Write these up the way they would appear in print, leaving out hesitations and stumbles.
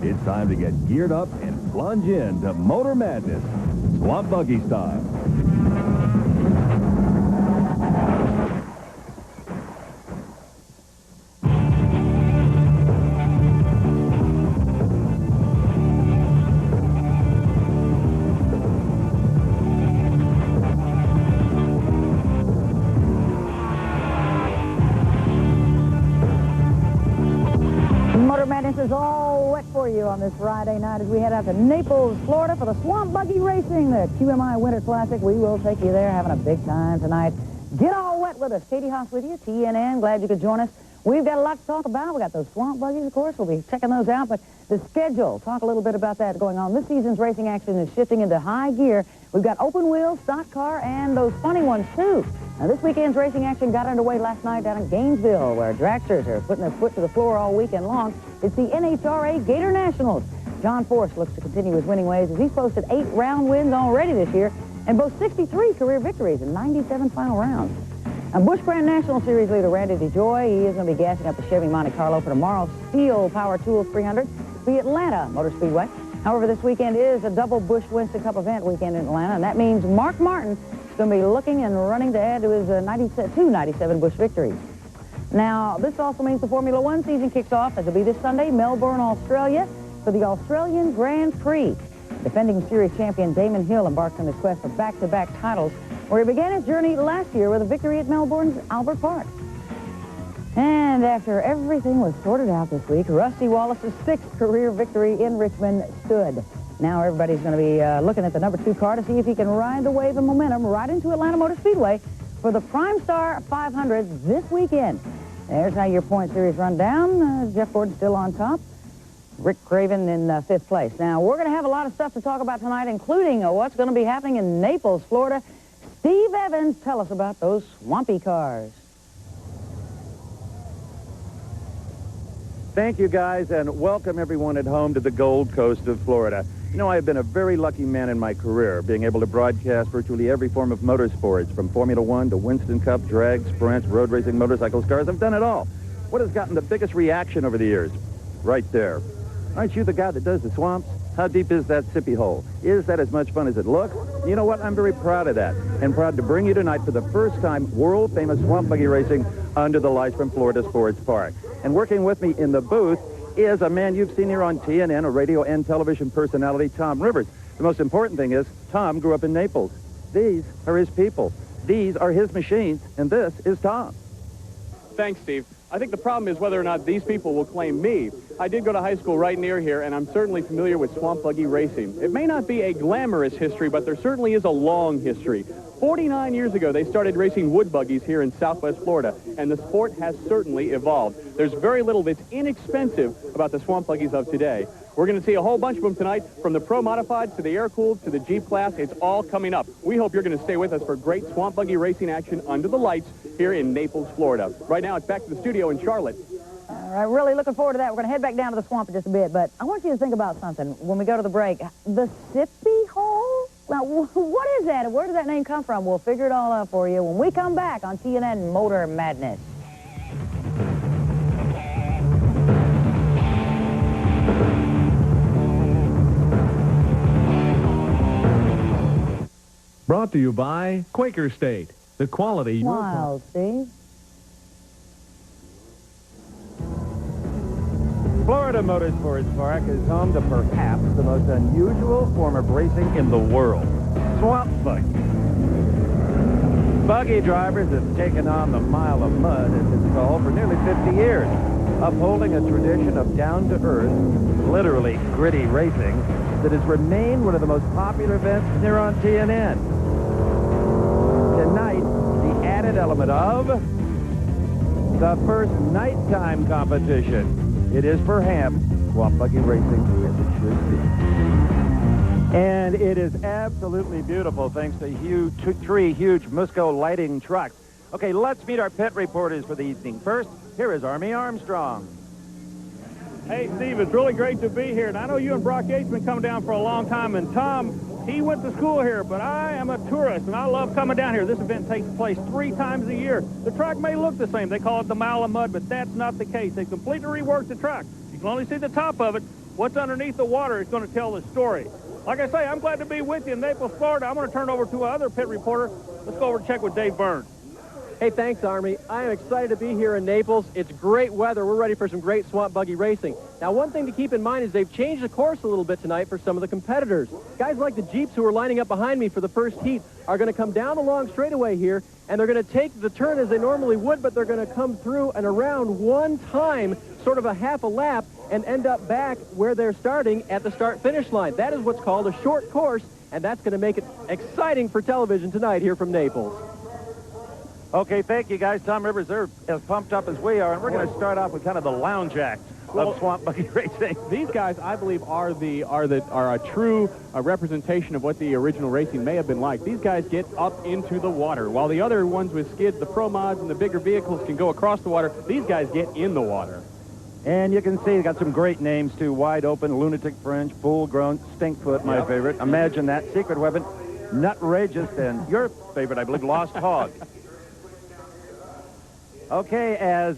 It's time to get geared up and plunge into Motor Madness, Swamp Buggy style. This is all wet for you on this Friday night as we head out to Naples, Florida for the Swamp Buggy Racing, the QMI Winter Classic. We will take you there, having a big time tonight. Get all wet with us. Katie Haas with you, TNN. Glad you could join us. We've got a lot to talk about. We got those Swamp Buggies, of course. We'll be checking those out. But the schedule, talk a little bit about that going on. This season's racing action is shifting into high gear. We've got open wheel, stock car, and those funny ones, too. Now, this weekend's racing action got underway last night down in Gainesville, where dragsters are putting their foot to the floor all weekend long. It's the NHRA Gator Nationals. John Force looks to continue his winning ways as he's posted 8 round wins already this year and boasts 63 career victories in 97 final rounds. And Busch Grand National Series leader Randy DeJoy, he is going to be gassing up the Chevy Monte Carlo for tomorrow's Steel Power Tools 300 at the Atlanta Motor Speedway. However, this weekend is a double Busch Winston Cup event weekend in Atlanta, and that means Mark Martin is going to be looking and running to add to his 97 Busch victories. Now, this also means the Formula One season kicks off. It'll be this Sunday, Melbourne, Australia, for the Australian Grand Prix. Defending series champion Damon Hill embarks on his quest for back-to-back titles, where he began his journey last year with a victory at Melbourne's Albert Park. And after everything was sorted out this week, Rusty Wallace's 6th career victory in Richmond stood. Now everybody's going to be looking at the number 2 car to see if he can ride the wave of momentum right into Atlanta Motor Speedway for the Prime Star 500 this weekend. There's how your point series run down. Jeff Gordon still on top. Rick Craven in 5th place. Now, we're going to have a lot of stuff to talk about tonight, including what's going to be happening in Naples, Florida. Steve Evans, tell us about those swampy cars. Thank you, guys, and welcome everyone at home to the Gold Coast of Florida. You know, I've been a very lucky man in my career, being able to broadcast virtually every form of motorsports, from Formula One to Winston Cup, drag, sprints, road racing, motorcycles, cars. I've done it all. What has gotten the biggest reaction over the years? Right there. Aren't you the guy that does the swamps? How deep is that sippy hole? Is that as much fun as it looks? You know what? I'm very proud of that, and proud to bring you tonight for the first time world-famous Swamp Buggy racing under the lights from Florida Sports Park. And working with me in the booth is a man you've seen here on TNN, a radio and television personality, Tom Rivers. The most important thing is Tom grew up in Naples. These are his people. These are his machines, and this is Tom. Thanks, Steve. I think the problem is whether or not these people will claim me. I did go to high school right near here, and I'm certainly familiar with Swamp Buggy racing. It may not be a glamorous history, but there certainly is a long history. 49 years ago, they started racing wood buggies here in Southwest Florida, and the sport has certainly evolved. There's very little that's inexpensive about the Swamp Buggies of today. We're going to see a whole bunch of them tonight, from the Pro Modifieds to the air-cooled to the Jeep class. It's all coming up. We hope you're going to stay with us for great Swamp Buggy racing action under the lights here in Naples, Florida. Right now, it's back to the studio in Charlotte. All right, really looking forward to that. We're going to head back down to the swamp in just a bit, but I want you to think about something when we go to the break. The sippy hole? Now, what is that, and where did that name come from? We'll figure it all out for you when we come back on TNN Motor Madness. Brought to you by Quaker State, the quality... Wild, Steve. Florida Motorsports Park is home to perhaps the most unusual form of racing in the world, Swamp Buggy. Buggy drivers have taken on the mile of mud, as it's called, for nearly 50 years, upholding a tradition of down-to-earth, literally gritty racing that has remained one of the most popular events here on TNN. Tonight, the added element of the first nighttime competition. It is perhaps Swamp Buggy racing as it should be. And it is absolutely beautiful thanks to three huge Musco lighting trucks. Okay, let's meet our pit reporters for the evening. First, here is Army Armstrong. Hey, Steve, it's really great to be here. And I know you and Brock Yates have been coming down for a long time. And Tom, he went to school here, but I am a tourist, and I love coming down here. This event takes place 3 times a year. The track may look the same. They call it the Mile of Mud, but that's not the case. They completely reworked the track. You can only see the top of it, What's underneath the water is going to tell the story. Like I say, I'm glad to be with you in Naples, Florida. I'm going to turn it over to another pit reporter. Let's go over and check with Dave Burns. Hey, thanks, Army. I am excited to be here in Naples. It's great weather. We're ready for some great swamp buggy racing. Now, one thing to keep in mind is they've changed the course a little bit tonight for some of the competitors. Guys like the Jeeps who are lining up behind me for the first heat are going to come down the long straightaway here, and they're going to take the turn as they normally would, but they're going to come through and around one time, sort of a half a lap, and end up back where they're starting at the start-finish line. That is what's called a short course, and that's going to make it exciting for television tonight here from Naples. Okay, thank you, guys. Tom Rivers, they're as pumped up as we are, and we're going to start off with kind of the lounge act of swamp buggy racing. These guys, I believe, are a true representation of what the original racing may have been like. These guys get up into the water. While the other ones with skids, the Pro Mods and the bigger vehicles can go across the water, these guys get in the water. And you can see they got some great names, too. Wide Open, Lunatic Fringe, Full Grown, Stinkfoot, my favorite. Imagine that. Secret Weapon, Nutrageous, and your favorite, I believe, Lost Hog. Okay, as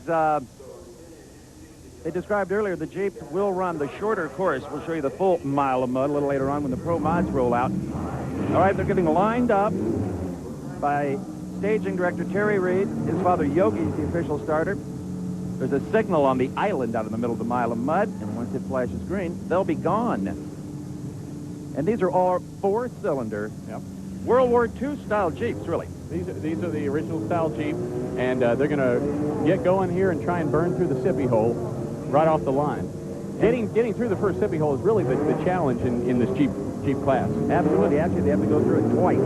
they described earlier, the Jeeps will run the shorter course. We'll show you the full mile of mud a little later on when the Pro Mods roll out. All right, they're getting lined up by staging director Terry Reed. His father Yogi is the official starter. There's a signal on the island out in the middle of the mile of mud, and once it flashes green, they'll be gone. And these are all four-cylinder World War II style Jeeps, really. These are the original style Jeep, and they're going to get going here and try and burn through the sippy hole right off the line. Getting through the first sippy hole is really the challenge in this Jeep class. Absolutely. Actually, they have to go through it twice.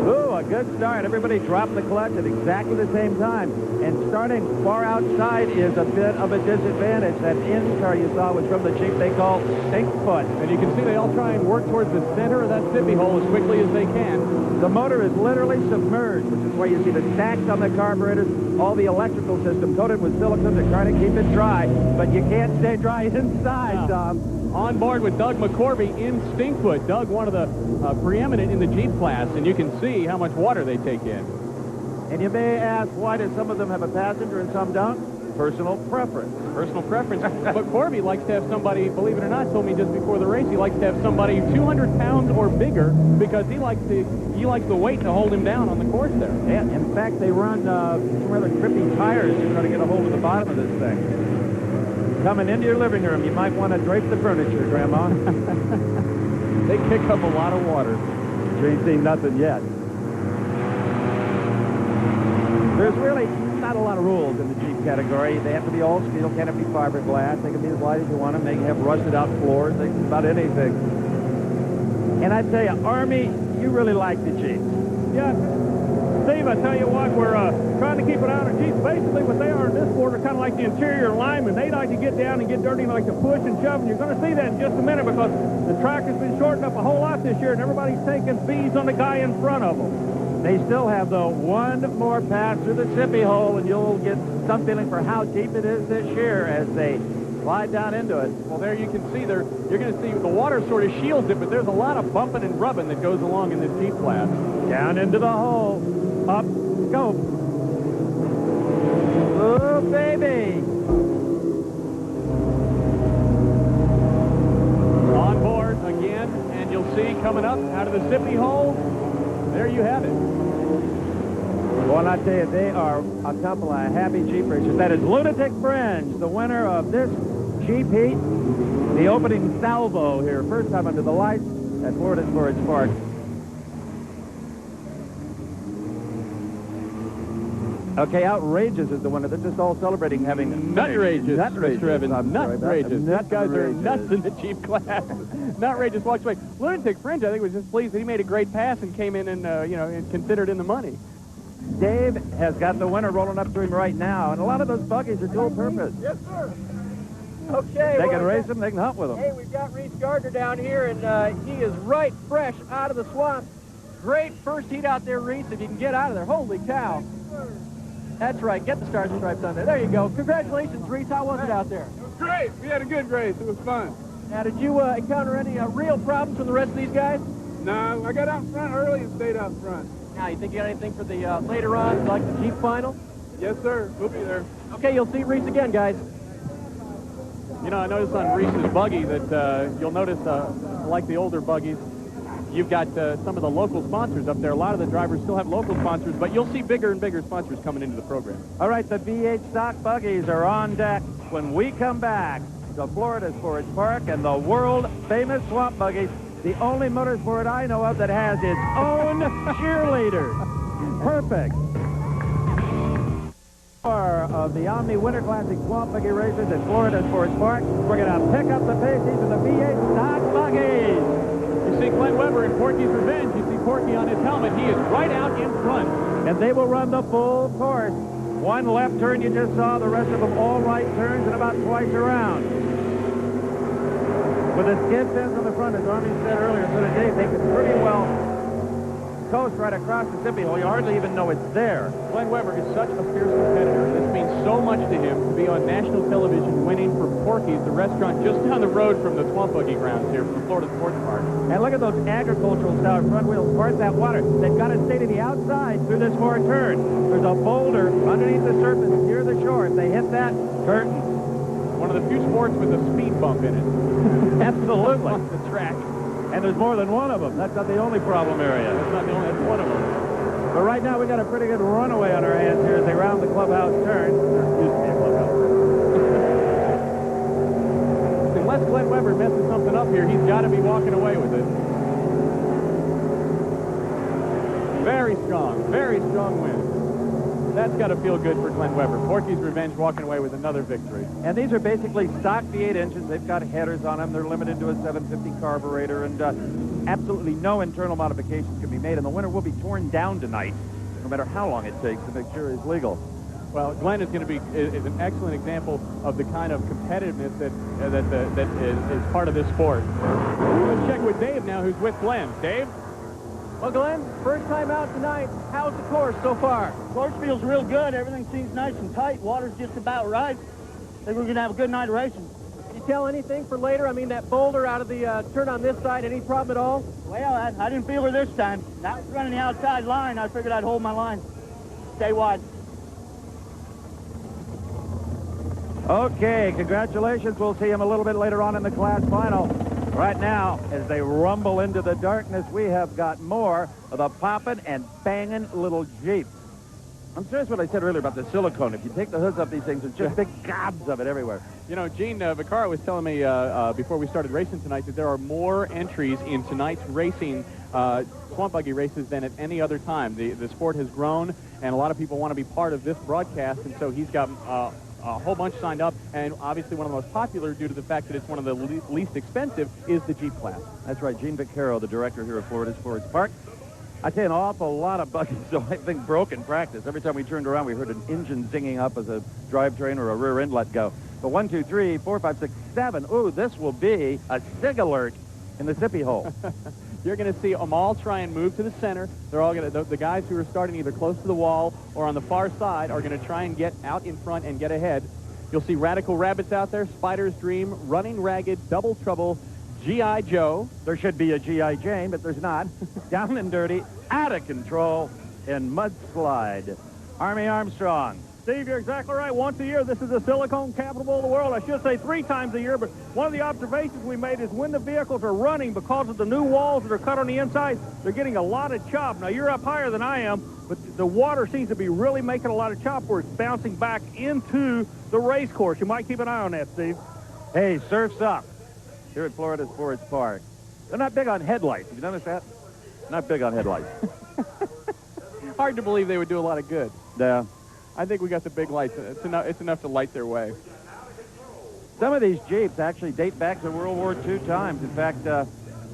Ooh, a good start. Everybody dropped the clutch at exactly the same time. And starting far outside is a bit of a disadvantage. That end car you saw was from the Jeep they call Stinkfoot. And you can see they all try and work towards the center of that sippy hole as quickly as they can. The motor is literally submerged, which is why you see the stacks on the carburetors, all the electrical system coated with silicone to try to keep it dry. But you can't stay dry inside, Tom. On board with Doug McCorvey in Stinkfoot. Doug, one of the preeminent in the Jeep class, and you can see how much water they take in. And you may ask, why do some of them have a passenger and some don't? Personal preference. Personal preference. But Corby likes to have somebody, believe it or not, told me just before the race, he likes to have somebody 200 pounds or bigger because he likes the weight to hold him down on the course there. Yeah, in fact, they run some rather grippy tires to try to get a hold of the bottom of this thing. Coming into your living room, you might want to drape the furniture, Grandma. They kick up a lot of water. You ain't seen nothing yet. There's really not a lot of rules in the Jeep category. They have to be all steel, can't be fiberglass. They can be as light as you want them. They can have rusted out floors. They can do about anything. And I tell you, Army, you really like the Jeeps. Yeah. Steve, I tell you what, we're trying to keep it out of Jeeps. Basically, what they are in this sport are kind of like the interior linemen. They like to get down and get dirty and like to push and shove. And you're going to see that in just a minute because the track has been shortened up a whole lot this year, and everybody's taking fees on the guy in front of them. They still have, though, one more pass through the sippy hole, and you'll get some feeling for how deep it is this year as they slide down into it. Well, there you can see you're going to see the water sort of shields it, but there's a lot of bumping and rubbing that goes along in this Jeep class. Down into the hole. Up, go. Oh, baby. On board again, and you'll see coming up out of the sippy hole, there you have it. Well, I tell you, they are a couple of happy Jeep racers. That is Lunatic Fringe, the winner of this Jeep heat. The opening salvo here, first time under the lights at Florida Storage Park. Okay, Outrageous is the winner. They're just all celebrating having... Nutrageous, Mr. Evans. Nutrageous. These guys are nuts in the Jeep class. Nutrageous walks away. Lunatic Fringe, I think, was just pleased that he made a great pass and came in and, and considered in the money. Dave has got the winner rolling up to him right now, and a lot of those buggies are dual purpose. Yes, sir. Okay. They can race them, they can hunt with them. Hey, we've got Reese Gardner down here, and he is right fresh out of the swamp. Great first heat out there, Reese, if you can get out of there. Holy cow. That's right. Get the stars and stripes on there. There you go. Congratulations, Reese. How was it out there? It was great. We had a good race. It was fun. Now, did you encounter any real problems from the rest of these guys? No, I got out front early and stayed out front. Now, you think you got anything for the later on, like the Jeep final? Yes, sir. We'll be there. Okay, you'll see Reese again, guys. You know, I noticed on Reese's buggy that you'll notice, like the older buggies, you've got some of the local sponsors up there. A lot of the drivers still have local sponsors, but you'll see bigger and bigger sponsors coming into the program. All right, the V8 stock buggies are on deck when we come back to Florida Sports Park and the world-famous Swamp Buggy, the only motorsport I know of that has its own cheerleader. Perfect. Of the Omni Winter Classic Swamp Buggy Racers at Florida Sports Park. We're going to pick up the pace in the V8 stock buggies. You see Glenn Weber in Porky's Revenge. You see Porky on his helmet. He is right out in front. And they will run the full course. One left turn you just saw, the rest of them all right turns and about twice around. With the skid fence on the front, as Army said earlier, so today they could pretty well coast right across the Mississippi hole. You hardly even know it's there. Glenn Weber is such a fierce competitor. This means so much to him to be on national television winning for Porky's, the restaurant just down the road from the Swamp Buggy grounds here from the Florida Sports Park. And look at those agricultural style front wheels part that water. They've got to stay to the outside through this hard turn. There's a boulder underneath the surface near the shore. If they hit that, curtain. One of the few sports with a speed bump in it. Absolutely. On the track. And there's more than one of them. That's not the only problem area. That's not the only, that's one of them. But right now, we got a pretty good runaway on our hands here as they round the clubhouse turn. There used to be a clubhouse. Unless Glenn Weber messes something up here, he's got to be walking away with it. Very strong win. That's got to feel good for Glenn Weber. Porky's Revenge walking away with another victory. And these are basically stock V8 engines. They've got headers on them. They're limited to a 750 carburetor, and absolutely no internal modifications can be made. And the winner will be torn down tonight, no matter how long it takes to make sure it's legal. Well, Glenn is going to be is an excellent example of the kind of competitiveness that is part of this sport. Let's check with Dave now, who's with Glenn. Dave? Well, Glenn, first time out tonight. How's the course so far? Course feels real good. Everything seems nice and tight. Water's just about right. I think we're going to have a good night of racing. Can you tell anything for later? I mean, that boulder out of the turn on this side, any problem at all? Well, I didn't feel her this time. I was running the outside line. I figured I'd hold my line. Stay wide. Okay, congratulations. We'll see him a little bit later on in the class final. Right now, as they rumble into the darkness, we have got more of the popping and banging little Jeep. I'm serious what I said earlier about the silicone. If you take the hoods off these things, there's just big gobs of it everywhere. You know, Gene Vaccaro was telling me before we started racing tonight that there are more entries in tonight's racing Swamp Buggy races than at any other time. The sport has grown, and a lot of people want to be part of this broadcast, and so he's got a whole bunch signed up, and obviously one of the most popular due to the fact that it's one of the least expensive is the Jeep class. That's right. Gene Vaccaro, the director here at Florida Sports Park. I say an awful lot of buggies, so I think broke in practice. Every time we turned around, we heard an engine zinging up as a drivetrain or a rear end let go. But 1, 2, 3, 4, 5, 6, 7. Ooh, this will be a sig alert in the sippy hole. You're going to see them all try and move to the center. They're all going to, the guys who are starting either close to the wall or on the far side are going to try and get out in front and get ahead. You'll see Radical Rabbits out there, Spider's Dream, Running Ragged, Double Trouble, G.I. Joe. There should be a G.I. Jane, but there's not. Down and Dirty, Out of Control, and Mudslide. Army Armstrong. Steve, you're exactly right. Once a year, this is the silicone capital of the world. I should say 3 times a year, but one of the observations we made is when the vehicles are running, because of the new walls that are cut on the inside, they're getting a lot of chop. Now, you're up higher than I am, but the water seems to be really making a lot of chop where it's bouncing back into the race course. You might keep an eye on that, Steve. Hey, surf's up here at Florida Sports Park. They're not big on headlights. Have you noticed that? Not big on headlights. Hard to believe they would do a lot of good. Yeah. I think we got the big lights. It's enough to light their way. Some of these Jeeps actually date back to World War II times. In fact, there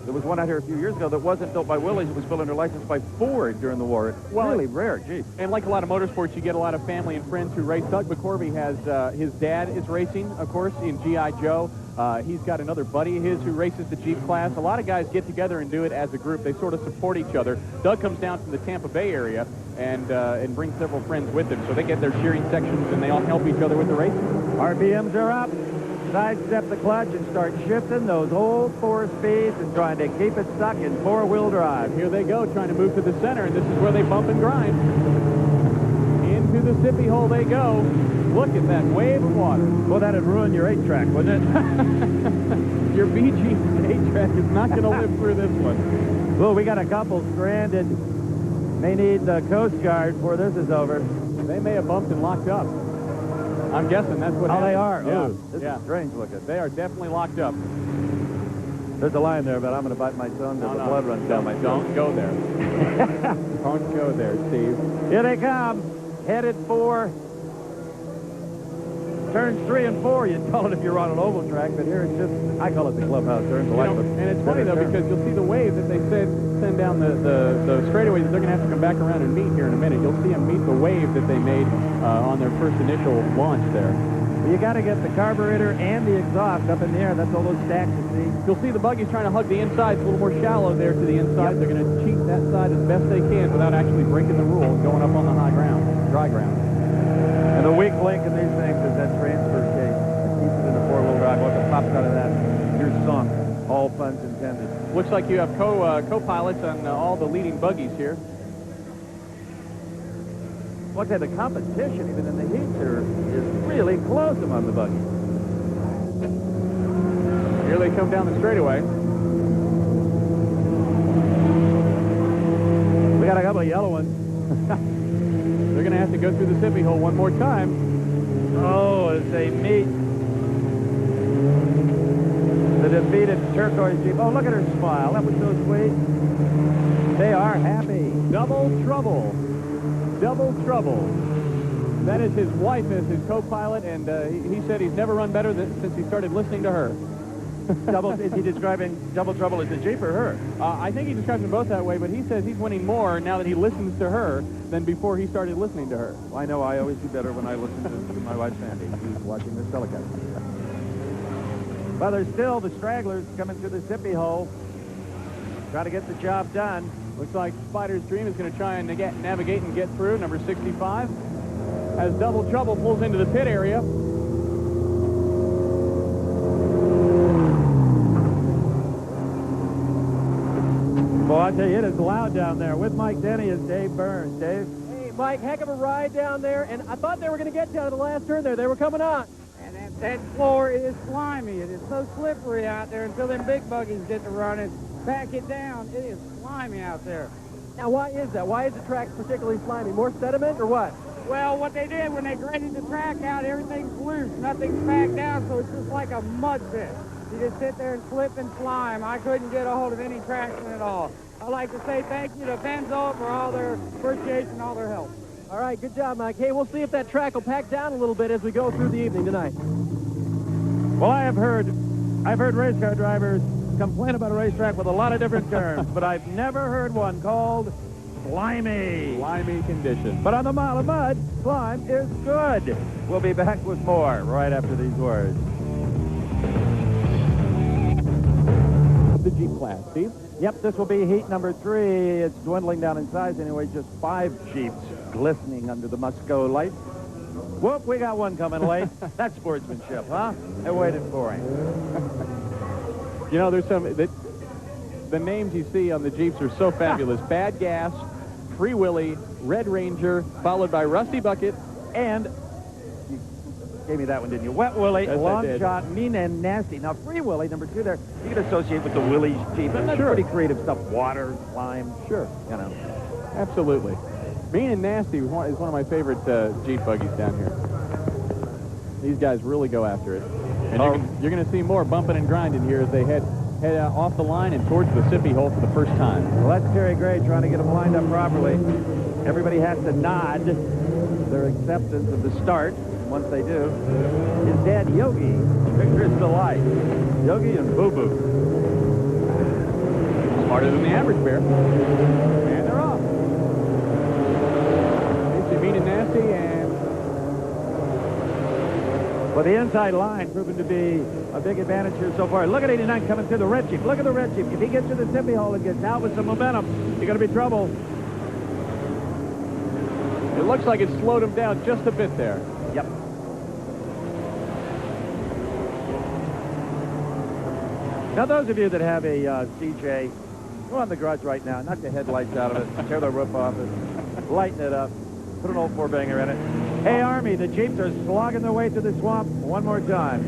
was one out here a few years ago that wasn't built by Willys. It was built under license by Ford during the war. Really rare Jeep. And like a lot of motorsports, you get a lot of family and friends who race. Doug McCorvey has, his dad is racing, of course, in G.I. Joe. He's got another buddy of his who races the Jeep class. A lot of guys get together and do it as a group. They sort of support each other. Doug comes down from the Tampa Bay area and brings several friends with him. So they get their cheering sections and they all help each other with the racing. RPMs are up. Sidestep the clutch and start shifting those old 4 speeds and trying to keep it stuck in 4-wheel drive. Here they go, trying to move to the center, and this is where they bump and grind. Into through the sippy hole they go. Look at that wave of water. Well, that'd ruin your 8-track, wouldn't it? Your BG 8-track is not going to live through this one. Well, we got a couple stranded. May need the Coast Guard before this is over. They may have bumped and locked up. I'm guessing that's what Oh, happened. they are? Yeah. Oh, this is strange looking. They are definitely locked up. There's a line there, but I'm going to bite my tongue till the blood runs down my tongue. Don't go there. Don't go there, Steve. Here they come. Headed for turns 3 and 4. You'd call it if you're on an oval track, but here it's just, I call it the clubhouse turn. And it's funny, though, because you'll see the wave that they send down the straightaway that they're going to have to come back around and meet here in a minute. You'll see them meet the wave that they made on their first initial launch there. You got to get the carburetor and the exhaust up in the air. That's all those stacks you see. You'll see the buggy's trying to hug the inside. It's a little more shallow there to the inside. Yep. They're going to cheat that side as best they can without actually breaking the rule and going up on the high ground, dry ground. And the weak link in these things is that transfer case. It keeps it in the four-wheel drive. What the pops out of that, you're sunk. All puns intended. Looks like you have co-pilots on all the leading buggies here. Look at the competition, even in the heats here, is really close among the buggies. Here they come down the straightaway. We got a couple of yellow ones. They're going to have to go through the sippy hole one more time. Oh, as they meet the defeated turquoise Jeep. Oh, look at her smile. That was so sweet. They are happy. Double trouble. Double trouble. That is his wife as his co-pilot, and he said he's never run better since he started listening to her. Is he describing double trouble as the Jeep or her? I think he describes them both that way, but he says he's winning more now that he listens to her than before he started listening to her. Well, I know I always do better when I listen to my wife, Sandy, who's watching this telecast. Well, there's still the stragglers coming through the sippy hole. Try to get the job done. Looks like Spider's Dream is going to try and navigate and get through. Number 65. As Double Trouble pulls into the pit area. Boy, I tell you, it is loud down there. With Mike Denny is Dave Burns. Dave? Hey, Mike, heck of a ride down there, and I thought they were going to get down to the last turn there. They were coming on. And that floor is slimy. It is so slippery out there until them big buggies get to run and back it down. It is slimy out there. Now, why is that? Why is the track particularly slimy? More sediment or what? Well, what they did when they graded the track out, everything's loose. Nothing's back down, so it's just like a mud pit. You just sit there and slip and slime. I couldn't get a hold of any traction at all. I'd like to say thank you to Benzo for all their appreciation, all their help. All right, good job, Mike. Hey, we'll see if that track will pack down a little bit as we go through the evening tonight. Well, I've heard race car drivers complain about a racetrack with a lot of different terms, but I've never heard one called slimy. Slimy condition. But on the Mile of Mud, slime is good. We'll be back with more right after these words. The Jeep class, Steve? Yep, this will be heat number 3. It's dwindling down in size anyway. Just 5 Jeeps glistening under the Musco light. Whoop, we got one coming late. That's sportsmanship, huh? I waited for him. You know, there's some... The names you see on the Jeeps are so fabulous. Bad Gas, Free Willy, Red Ranger, followed by Rusty Bucket. And you gave me that one, didn't you? Wet Willy, Yes, Long Shot, Mean and Nasty. Now, Free Willy, number 2 there, you can associate with the Willys Jeep. And that's pretty creative stuff. Water, slime. Sure. You know. Absolutely. Mean and Nasty is one of my favorite Jeep buggies down here. These guys really go after it. And you're going to see more bumping and grinding here as they head off the line and towards the sippy hole for the first time. Well, that's Terry Gray trying to get them lined up properly. Everybody has to nod their acceptance of the start. Once they do, his dad, Yogi, Victor's delight. Yogi and Boo Boo. Smarter than the average bear. And they're off. Mean and Nasty and... Well, the inside line proving to be a big advantage here so far. Look at 89 coming through the red Jeep. Look at the red Jeep. If he gets to the sippy hole and gets out with some momentum, you're going to be trouble. It looks like it slowed him down just a bit there. Yep. Now, those of you that have a CJ, go on the garage right now, knock the headlights out of it, tear the roof off it, lighten it up, put an old 4-banger in it. Hey, Army, the Jeeps are slogging their way through the swamp one more time.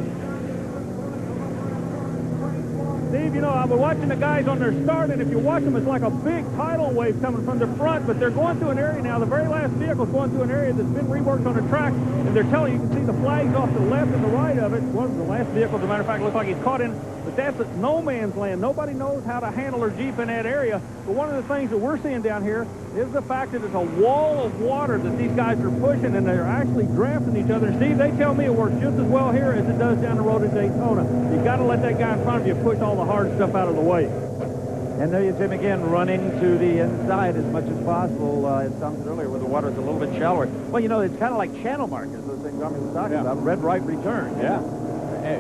Steve, you know, I've been watching the guys on their start, and if you watch them, it's like a big tidal wave coming from the front, but they're going through an area now. The very last vehicle's going through an area that's been reworked on the track, and they're telling you can see the flags off to the left and the right of it. One of the last vehicles, as a matter of fact, looks like he's caught in, but that's no man's land. Nobody knows how to handle their Jeep in that area. But one of the things that we're seeing down here is the fact that it's a wall of water that these guys are pushing, and they're actually drafting each other. Steve, they tell me it works just as well here as it does down the road at Daytona. You got to let that guy in front of you push all the hard stuff out of the way. And there you see him again running to the inside as much as possible. It sounded earlier where the water's a little bit shallower. Well, you know, it's kind of like channel markers, those things Army was talking about. Red, right, return. Yeah.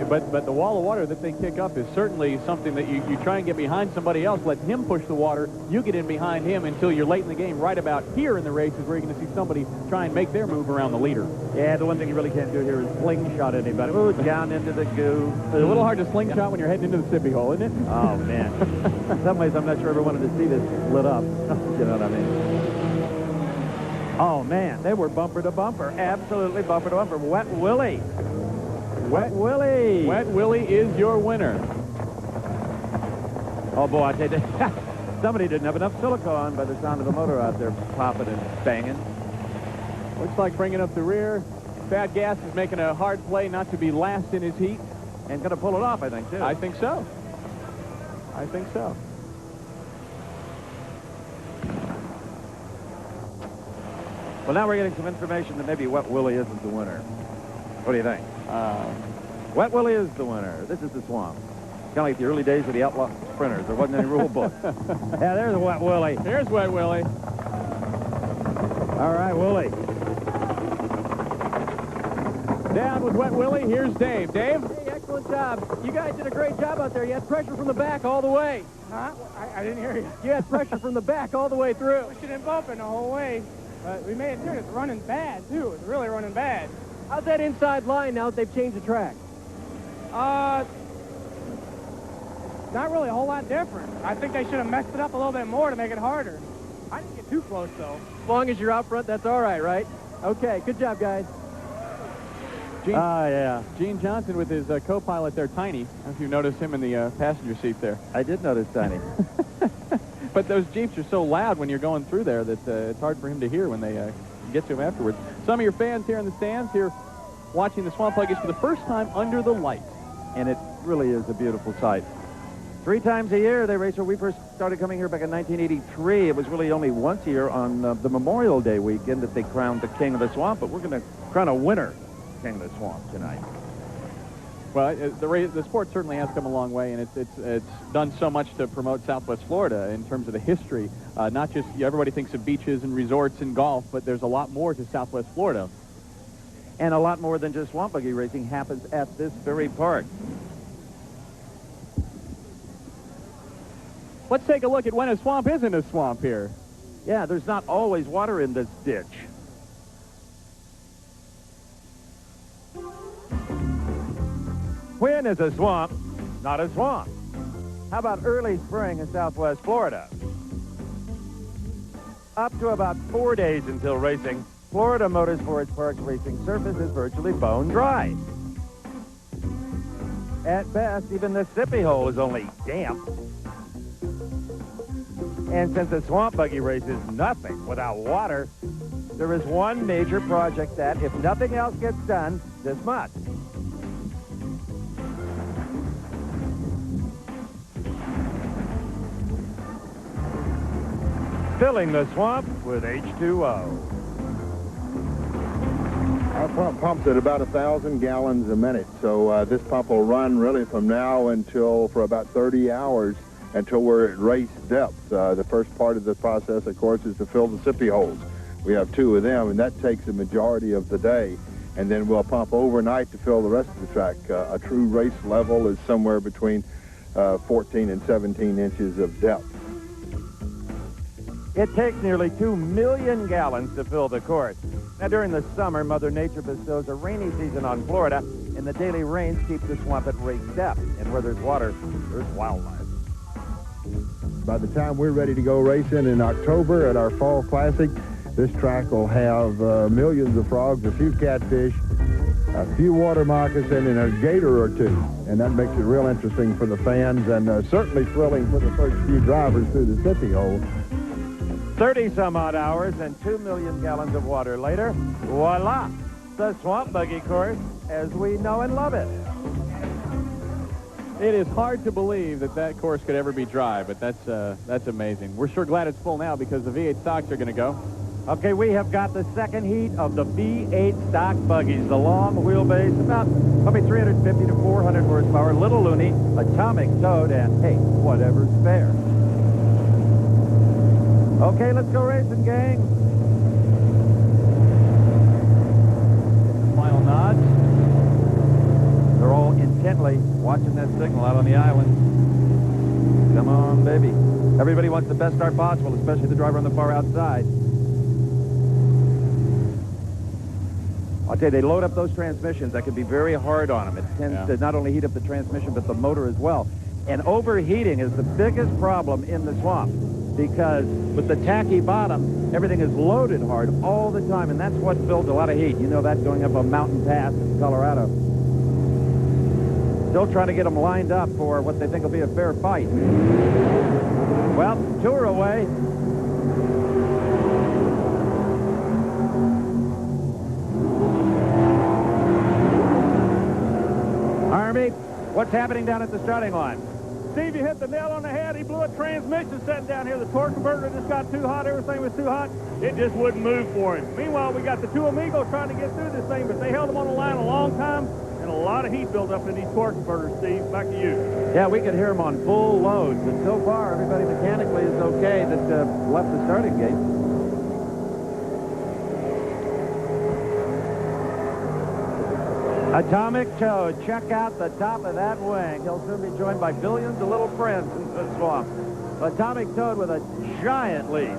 But the wall of water that they kick up is certainly something that you try and get behind somebody else, let him push the water, you get in behind him until you're late in the game. Right about here in the race is where you're going to see somebody try and make their move around the leader. Yeah, the one thing you really can't do here is slingshot anybody. Ooh, down into the goo. It's a little hard to slingshot when you're heading into the sippy hole, isn't it? Oh, man. In some ways, I'm not sure I ever wanted to see this lit up. You know what I mean? Oh, man, they were bumper to bumper. Absolutely bumper to bumper. Wet Willie. Wet Willie. Wet Willie is your winner. Oh, boy, I tell you, somebody didn't have enough silicone by the sound of the motor out there popping and banging. Looks like bringing up the rear. Bad Gas is making a hard play not to be last in his heat. And going to pull it off, I think, too. I think so. I think so. Well, now we're getting some information that maybe Wet Willie isn't the winner. What do you think? Wet Willie is the winner. This is the swamp. Kind of like the early days of the outlaw sprinters. There wasn't any rule book. Yeah, there's Wet Willie. Here's Wet Willie. All right, Willie. Down with Wet Willie. Here's Dave. Dave? Hey, excellent job. You guys did a great job out there. You had pressure from the back all the way. Huh? I didn't hear you. You had pressure from the back all the way through. Pushing and bumping the whole way. But we made it through. It's running bad, too. It's really running bad. How's that inside line now that they've changed the track? Not really a whole lot different. I think they should have messed it up a little bit more to make it harder. I didn't get too close, though. As long as you're out front, that's all right, right? Okay, good job, guys. Gene Johnson with his co-pilot there, Tiny. I don't know if you noticed him in the passenger seat there. I did notice Tiny. But those Jeeps are so loud when you're going through there that it's hard for him to hear when they get to him afterwards. Some of your fans here in the stands here watching the Swamp Buggies for the first time under the light. And it really is a beautiful sight. 3 times a year they race. When we first started coming here back in 1983, it was really only once a year on the Memorial Day weekend that they crowned the King of the Swamp. But we're going to crown a winner King of the Swamp tonight. Well, the sport certainly has come a long way, and it's done so much to promote Southwest Florida in terms of the history. Not just everybody thinks of beaches and resorts and golf, but there's a lot more to Southwest Florida. And a lot more than just swamp buggy racing happens at this very park. Let's take a look at when a swamp isn't a swamp here. Yeah, there's not always water in this ditch. When is a swamp not a swamp? How about early spring in Southwest Florida? Up to about 4 days until racing, Florida Motorsports Park's racing surface is virtually bone dry. At best, even the sippy hole is only damp. And since a swamp buggy race is nothing without water, there is one major project that, if nothing else gets done, this must. Filling the swamp with H2O. Our pump pumps at about 1,000 gallons a minute, so this pump will run really from now until for about 30 hours until we're at race depth. The first part of the process, of course, is to fill the sippy holes. We have 2 of them, and that takes the majority of the day. And then we'll pump overnight to fill the rest of the track. A true race level is somewhere between 14 and 17 inches of depth. It takes nearly 2 million gallons to fill the course. Now, during the summer, Mother Nature bestows a rainy season on Florida, and the daily rains keep the swamp at race depth. And where there's water, there's wildlife. By the time we're ready to go racing in October at our Fall Classic, This track will have millions of frogs, a few catfish, a few water moccasin, and a gator or two. And that makes it real interesting for the fans and certainly thrilling for the first few drivers through the Sippy hole. 30-some-odd hours and 2 million gallons of water later, voila, the Swamp Buggy course as we know and love it. It is hard to believe that that course could ever be dry, but that's amazing. We're sure glad it's full now because the V8 stocks are going to go. Okay, we have got the second heat of the V8 stock buggies, the long wheelbase, about probably 350 to 400 horsepower, little loony, atomic toad, and hey, whatever's fair. Okay, let's go racing, gang. Final nods. They're all intently watching that signal out on the island. Come on, baby. Everybody wants the best start possible, especially the driver on the far outside. I'll tell you, they load up those transmissions. That can be very hard on them. It tends to not only heat up the transmission, but the motor as well. And overheating is the biggest problem in the swamp because with the tacky bottom, everything is loaded hard all the time, and that's what builds a lot of heat. You know that going up a mountain pass in Colorado. Still trying to get them lined up for what they think will be a fair fight. Well, 2 are away. Army, what's happening down at the starting line? Steve, you hit the nail on the head. He blew a transmission sitting down here. The torque converter just got too hot. Everything was too hot. It just wouldn't move for him. Meanwhile, we got the two amigos trying to get through this thing, but they held them on the line a long time, and a lot of heat built up in these torque converters, Steve. Back to you. Yeah, we could hear them on full loads, but so far, everybody mechanically is okay that left the starting gate. Atomic Toad, check out the top of that wing. He'll soon be joined by billions of little friends in the swamp. Atomic Toad with a giant lead.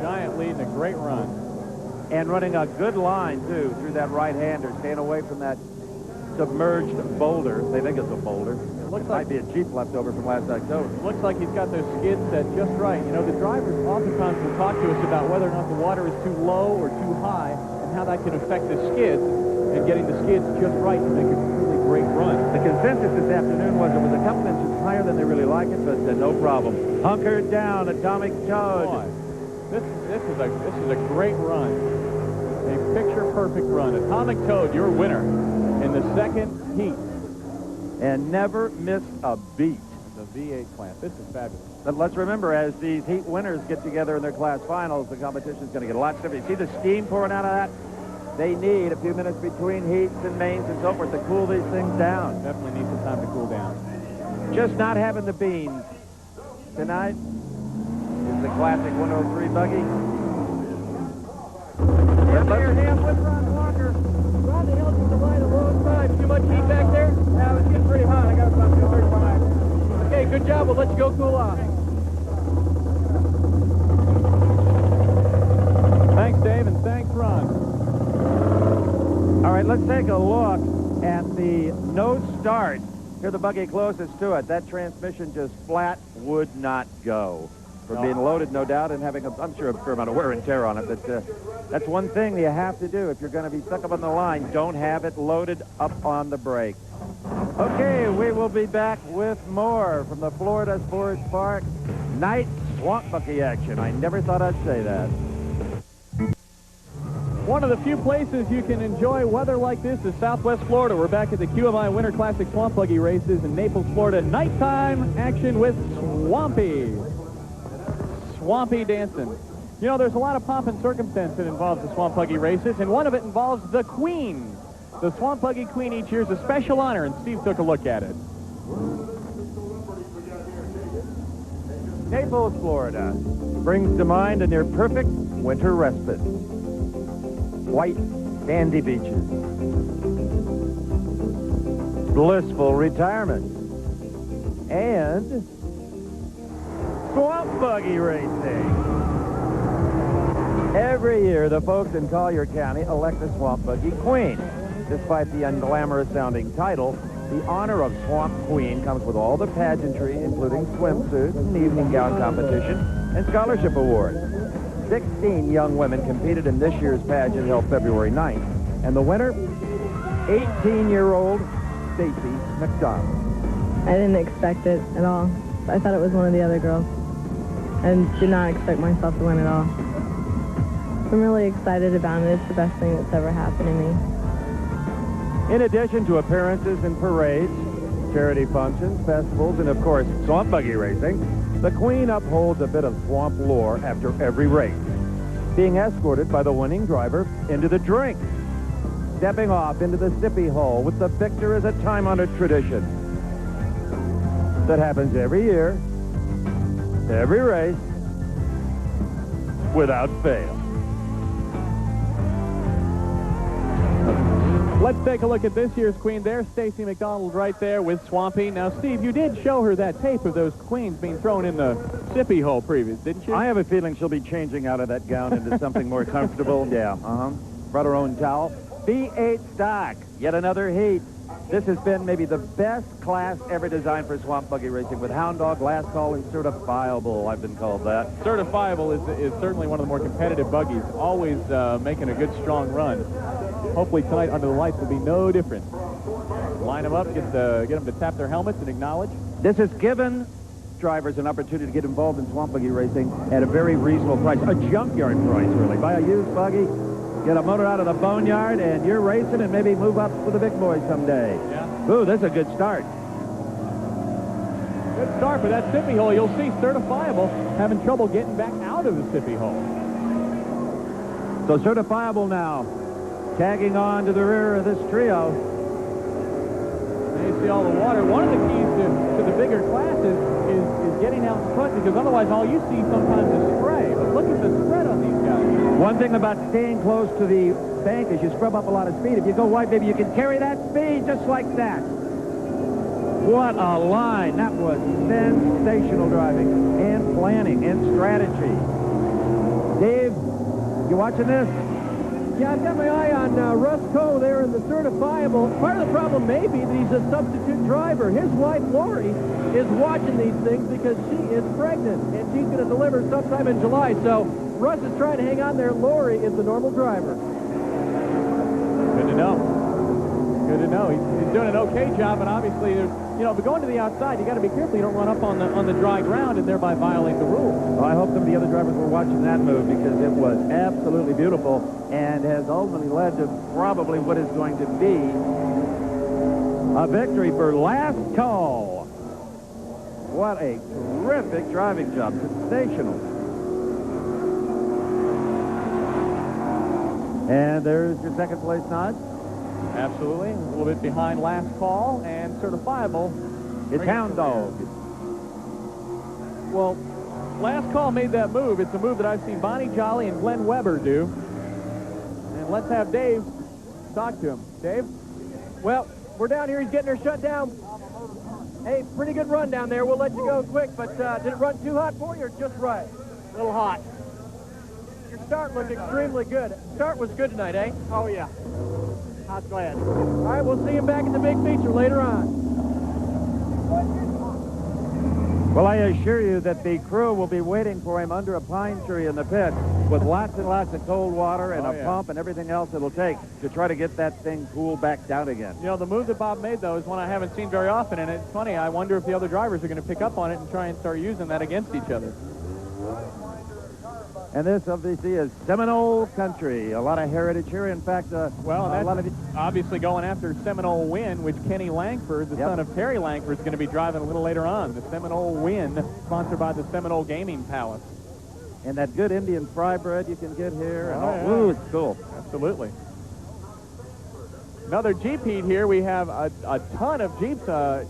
Giant lead and a great run. And running a good line, too, through that right-hander, staying away from that submerged boulder. They think it's a boulder. It looks like might be a Jeep left over from last October. Looks like he's got those skids set just right. You know, the drivers oftentimes will talk to us about whether or not the water is too low or too high and how that can affect the skids. And getting the skids just right to make a really great run. The consensus this afternoon was it was a couple inches higher than they really like it, but no problem. Hunkered down, Atomic Toad. Boy, this is a great run. A picture-perfect run. Atomic Toad, your winner in the second heat. And never missed a beat. The V8 class. This is fabulous. But let's remember, as these heat winners get together in their class finals, the competition is going to get a lot stiffer. You see the steam pouring out of that? They need a few minutes between heats and mains and so forth to cool these things down. Definitely need some time to cool down. Just not having the beans tonight is the classic 103 buggy. Here, Ham, what's Ron Walker? Ron, the hell to the right a long time. Too much heat back there? Yeah, it's getting pretty hot. I got about 35. Okay, good job. We'll let you go cool off. Thanks, Dave, and thanks, Ron. All right, let's take a look at the no start. Here, the buggy closest to it. That transmission just flat would not go. For being loaded, no doubt, and having, I'm sure, a fair amount of wear and tear on it. But that's one thing you have to do if you're going to be stuck up on the line. Don't have it loaded up on the brake. Okay, we will be back with more from the Florida Sports Park night swamp buggy action. I never thought I'd say that. One of the few places you can enjoy weather like this is Southwest Florida. We're back at the QMI Winter Classic Swamp Buggy races in Naples, Florida. Nighttime action with Swampy. Swampy dancing. You know, there's a lot of pomp and circumstance that involves the Swamp Buggy races, and one of it involves the Queen. The Swamp Buggy Queen each year is a special honor, and Steve took a look at it. Naples, Florida brings to mind a near-perfect winter respite. White, sandy beaches. Blissful retirement. And swamp buggy racing. Every year, the folks in Collier County elect the Swamp Buggy Queen. Despite the unglamorous-sounding title, the honor of Swamp Queen comes with all the pageantry, including swimsuits and evening gown competition and scholarship awards. 16 young women competed in this year's pageant held February 9th. And the winner, 18-year-old Stacy McDonald. I didn't expect it at all. I thought it was one of the other girls. And did not expect myself to win at all. I'm really excited about it. It's the best thing that's ever happened to me. In addition to appearances in parades, charity functions, festivals, and of course, swamp buggy racing, the Queen upholds a bit of swamp lore after every race, being escorted by the winning driver into the drink, stepping off into the sippy hole with the victor as a time-honored tradition that happens every year, every race, without fail. Let's take a look at this year's queen. There's Stacy McDonald right there with Swampy. Now, Steve, you did show her that tape of those queens being thrown in the sippy hole previous, didn't you? I have a feeling she'll be changing out of that gown into something more comfortable. Yeah, brought her own towel. V8 stock, yet another heat. This has been maybe the best class ever designed for swamp buggy racing with Hound Dog, Last Call, and Certifiable. I've been called that. Certifiable is certainly one of the more competitive buggies, always making a good, strong run. Hopefully tonight under the lights will be no different. Line them up, get them to tap their helmets and acknowledge. This has given drivers an opportunity to get involved in swamp buggy racing at a very reasonable price, a junkyard price, really. Buy a used buggy, get a motor out of the boneyard, and you're racing and maybe move up with the big boys someday. Yeah. Ooh, that's a good start. Good start for that sippy hole. You'll see Certifiable having trouble getting back out of the sippy hole. So Certifiable now, tagging on to the rear of this trio. And you see all the water. One of the keys to the bigger classes is getting out in front, because otherwise all you see sometimes is spray. But look at the spread on these guys. One thing about staying close to the bank is you scrub up a lot of speed. If you go wide, maybe you can carry that speed just like that. What a line. That was sensational driving and planning and strategy. Dave, you watching this? Yeah, I've got my eye on Russ Coe there in the Certifiable. Part of the problem may be that he's a substitute driver. His wife, Lori, is watching these things because she is pregnant, and she's going to deliver sometime in July. So Russ is trying to hang on there. Lori is the normal driver. Good to know. Good to know. He's doing an okay job, and obviously, if you're going to the outside, you got to be careful you don't run up on the dry ground and thereby violate the rules. Well, I hope some of the other drivers were watching that move, because it was absolutely beautiful and has ultimately led to probably what is going to be a victory for Last Call. What a terrific driving job. Sensational. And there's your second place nod. Absolutely. A little bit behind Last Call, and Certifiable. It's Hound Dog. Well, Last Call made that move. It's a move that I've seen Bonnie Jolly and Glenn Weber do. And let's have Dave talk to him. Dave? Well, we're down here. He's getting her shut down. Hey, pretty good run down there. We'll let you go quick, but did it run too hot for you or just right? A little hot. Your start looked extremely good. Start was good tonight, eh? Oh, yeah. I'm glad. All right, we'll see him back at the big feature later on. Well, I assure you that the crew will be waiting for him under a pine tree in the pit with lots and lots of cold water and a pump and everything else it'll take to try to get that thing cooled back down again. You know, the move that Bob made, though, is one I haven't seen very often, and it's funny. I wonder if the other drivers are going to pick up on it and try and start using that against each other. And this, obviously, is Seminole country. A lot of heritage here. In fact, well, a lot of obviously going after Seminole Win, which Kenny Langford, the son of Terry Langford, is going to be driving a little later on. The Seminole Win, sponsored by the Seminole Gaming Palace. And that good Indian fry bread you can get here. And yeah. Ooh, it's cool. Absolutely. Another Jeep heat here. We have a ton of Jeeps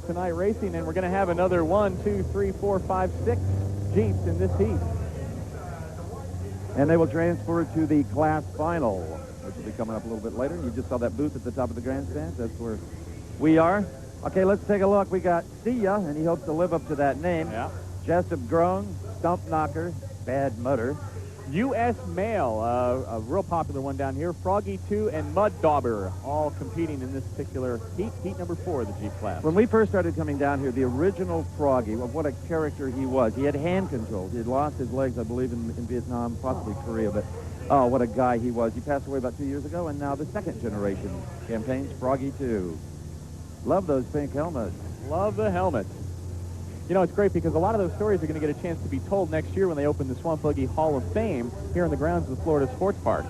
tonight racing, and we're going to have another 1, 2, 3, 4, 5, 6 Jeeps in this heat. And they will transfer to the class final, which will be coming up a little bit later. You just saw that booth at the top of the grandstand. That's where we are. Okay, let's take a look. We got Sia, and he hopes to live up to that name. Yeah. Jessup Grung, Stump Knocker, Bad Mutter, U.S. Male, a real popular one down here. Froggy 2 and Mud Dauber all competing in this particular heat number 4 of the Jeep class. When we first started coming down here, the original Froggy, what a character he was. He had hand controls. He had lost his legs, I believe, in Vietnam, possibly Korea, but oh, what a guy he was. He passed away about 2 years ago, and now the second generation campaigns Froggy 2. Love those pink helmets. Love the helmets. You know, it's great because a lot of those stories are going to get a chance to be told next year when they open the Swamp Buggy Hall of Fame here in the grounds of the Florida Sports Park.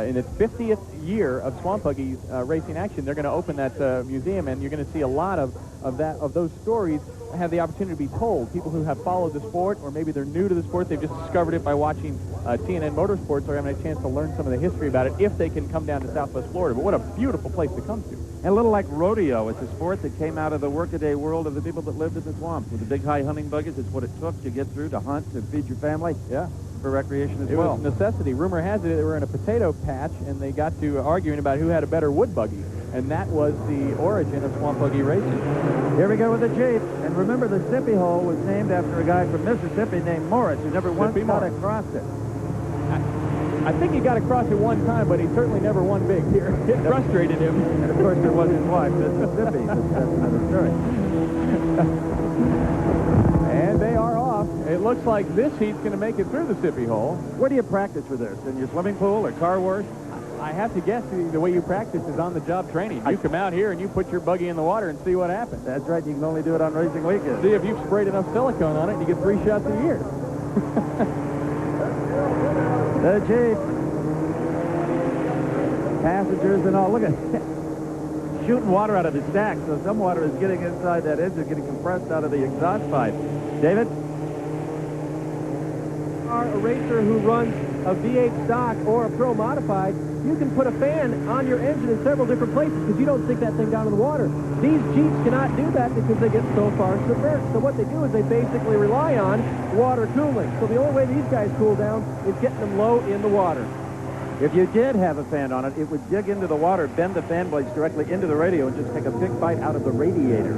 In its 50th year of Swamp Buggy racing action, they're going to open that museum, and you're going to see a lot of those stories have the opportunity to be told. People who have followed the sport, or maybe they're new to the sport, they've just discovered it by watching TNN Motorsports, are having a chance to learn some of the history about it if they can come down to Southwest Florida. But what a beautiful place to come to. And a little like rodeo. It's a sport that came out of the workaday world of the people that lived in the swamps. With the big high hunting buggies, it's what it took to get through, to hunt, to feed your family. Yeah. For recreation as well. It was a necessity. Rumor has it they were in a potato patch, and they got to arguing about who had a better wood buggy. And that was the origin of Swamp Buggy racing. Here we go with the Jeep. And remember, the Sippy Hole was named after a guy from Mississippi named Morris, who never once got across it. I think he got across it one time, but he certainly never won big here. It frustrated him. And, of course, there was his wife, Mississippi. That's another story. And they are off. It looks like this heat's going to make it through the Sippy Hole. Where do you practice for this? In your swimming pool or car wash? I have to guess the way you practice is on-the-job training. You come out here and you put your buggy in the water and see what happens. That's right. You can only do it on racing weekends. See if you've sprayed enough silicone on it and you get 3 shots a year. The Jeep. Passengers and all. Look at shooting water out of the stack. So some water is getting inside that engine, getting compressed out of the exhaust pipe. David? A racer who runs a V8 stock or a Pro Modified, you can put a fan on your engine in several different places because you don't sink that thing down in the water. These Jeeps cannot do that because they get so far submerged. So what they do is they basically rely on water cooling. So the only way these guys cool down is getting them low in the water. If you did have a fan on it, it would dig into the water, bend the fan blades directly into the radio, and just take a big bite out of the radiator.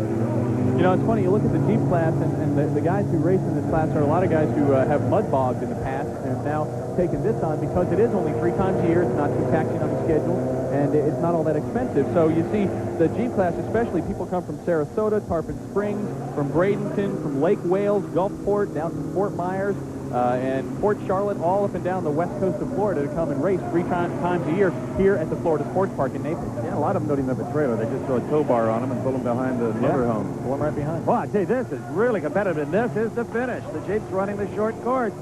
You know, it's funny, you look at the Jeep class, and the guys who race in this class are a lot of guys who have mud bogged in the past and have now taken this on because it is only 3 times a year. It's not too taxing on the schedule, and it's not all that expensive. So you see, the Jeep class especially, people come from Sarasota, Tarpon Springs, from Bradenton, from Lake Wales, Gulfport, down from Fort Myers, and Port Charlotte, all up and down the west coast of Florida to come and race 3 times a year here at the Florida Sports Park in Naples. Yeah, a lot of them don't even have a trailer. They just throw a tow bar on them and pull them behind the motorhome. Pull them right behind. Well, I tell you, this is really competitive, and this is the finish. The Jeep's running the short course.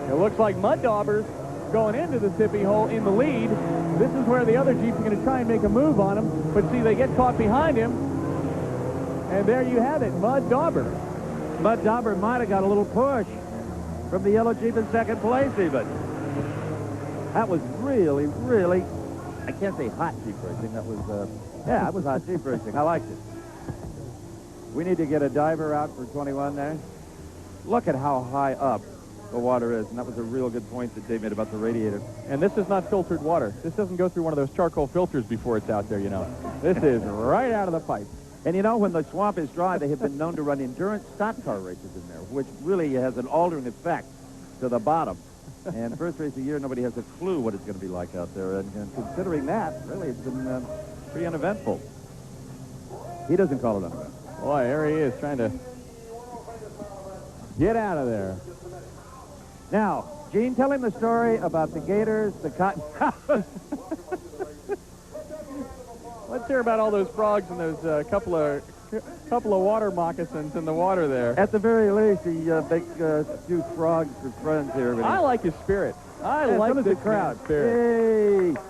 It looks like Mud Daubers going into the Sippy Hole in the lead. This is where the other Jeeps are going to try and make a move on him, but see, they get caught behind him, and there you have it, Mud Dauber. Mud Dauber might have got a little push from the yellow Jeep in second place, even. That was really, really, I can't say hot Jeep racing. That was, yeah, it was hot Jeep racing. I liked it. We need to get a diver out for 21 there. Look at how high up the water is, and that was a real good point that Dave made about the radiator. And this is not filtered water. This doesn't go through one of those charcoal filters before it's out there, you know. This is right out of the pipe. And you know, when the swamp is dry, they have been known to run endurance stock car races in there, which really has an altering effect to the bottom. And first race of the year, nobody has a clue what it's going to be like out there. And considering that, really, it's been pretty uneventful. He doesn't call it uneventful. Boy, here he is trying to get out of there. Now, Gene, tell him the story about the gators, the cotton. Let's hear about all those frogs and those couple of water moccasins in the water there. At the very least, he makes a few frogs for friends here. I like his spirit. I like the crowd. Spirit. Hey,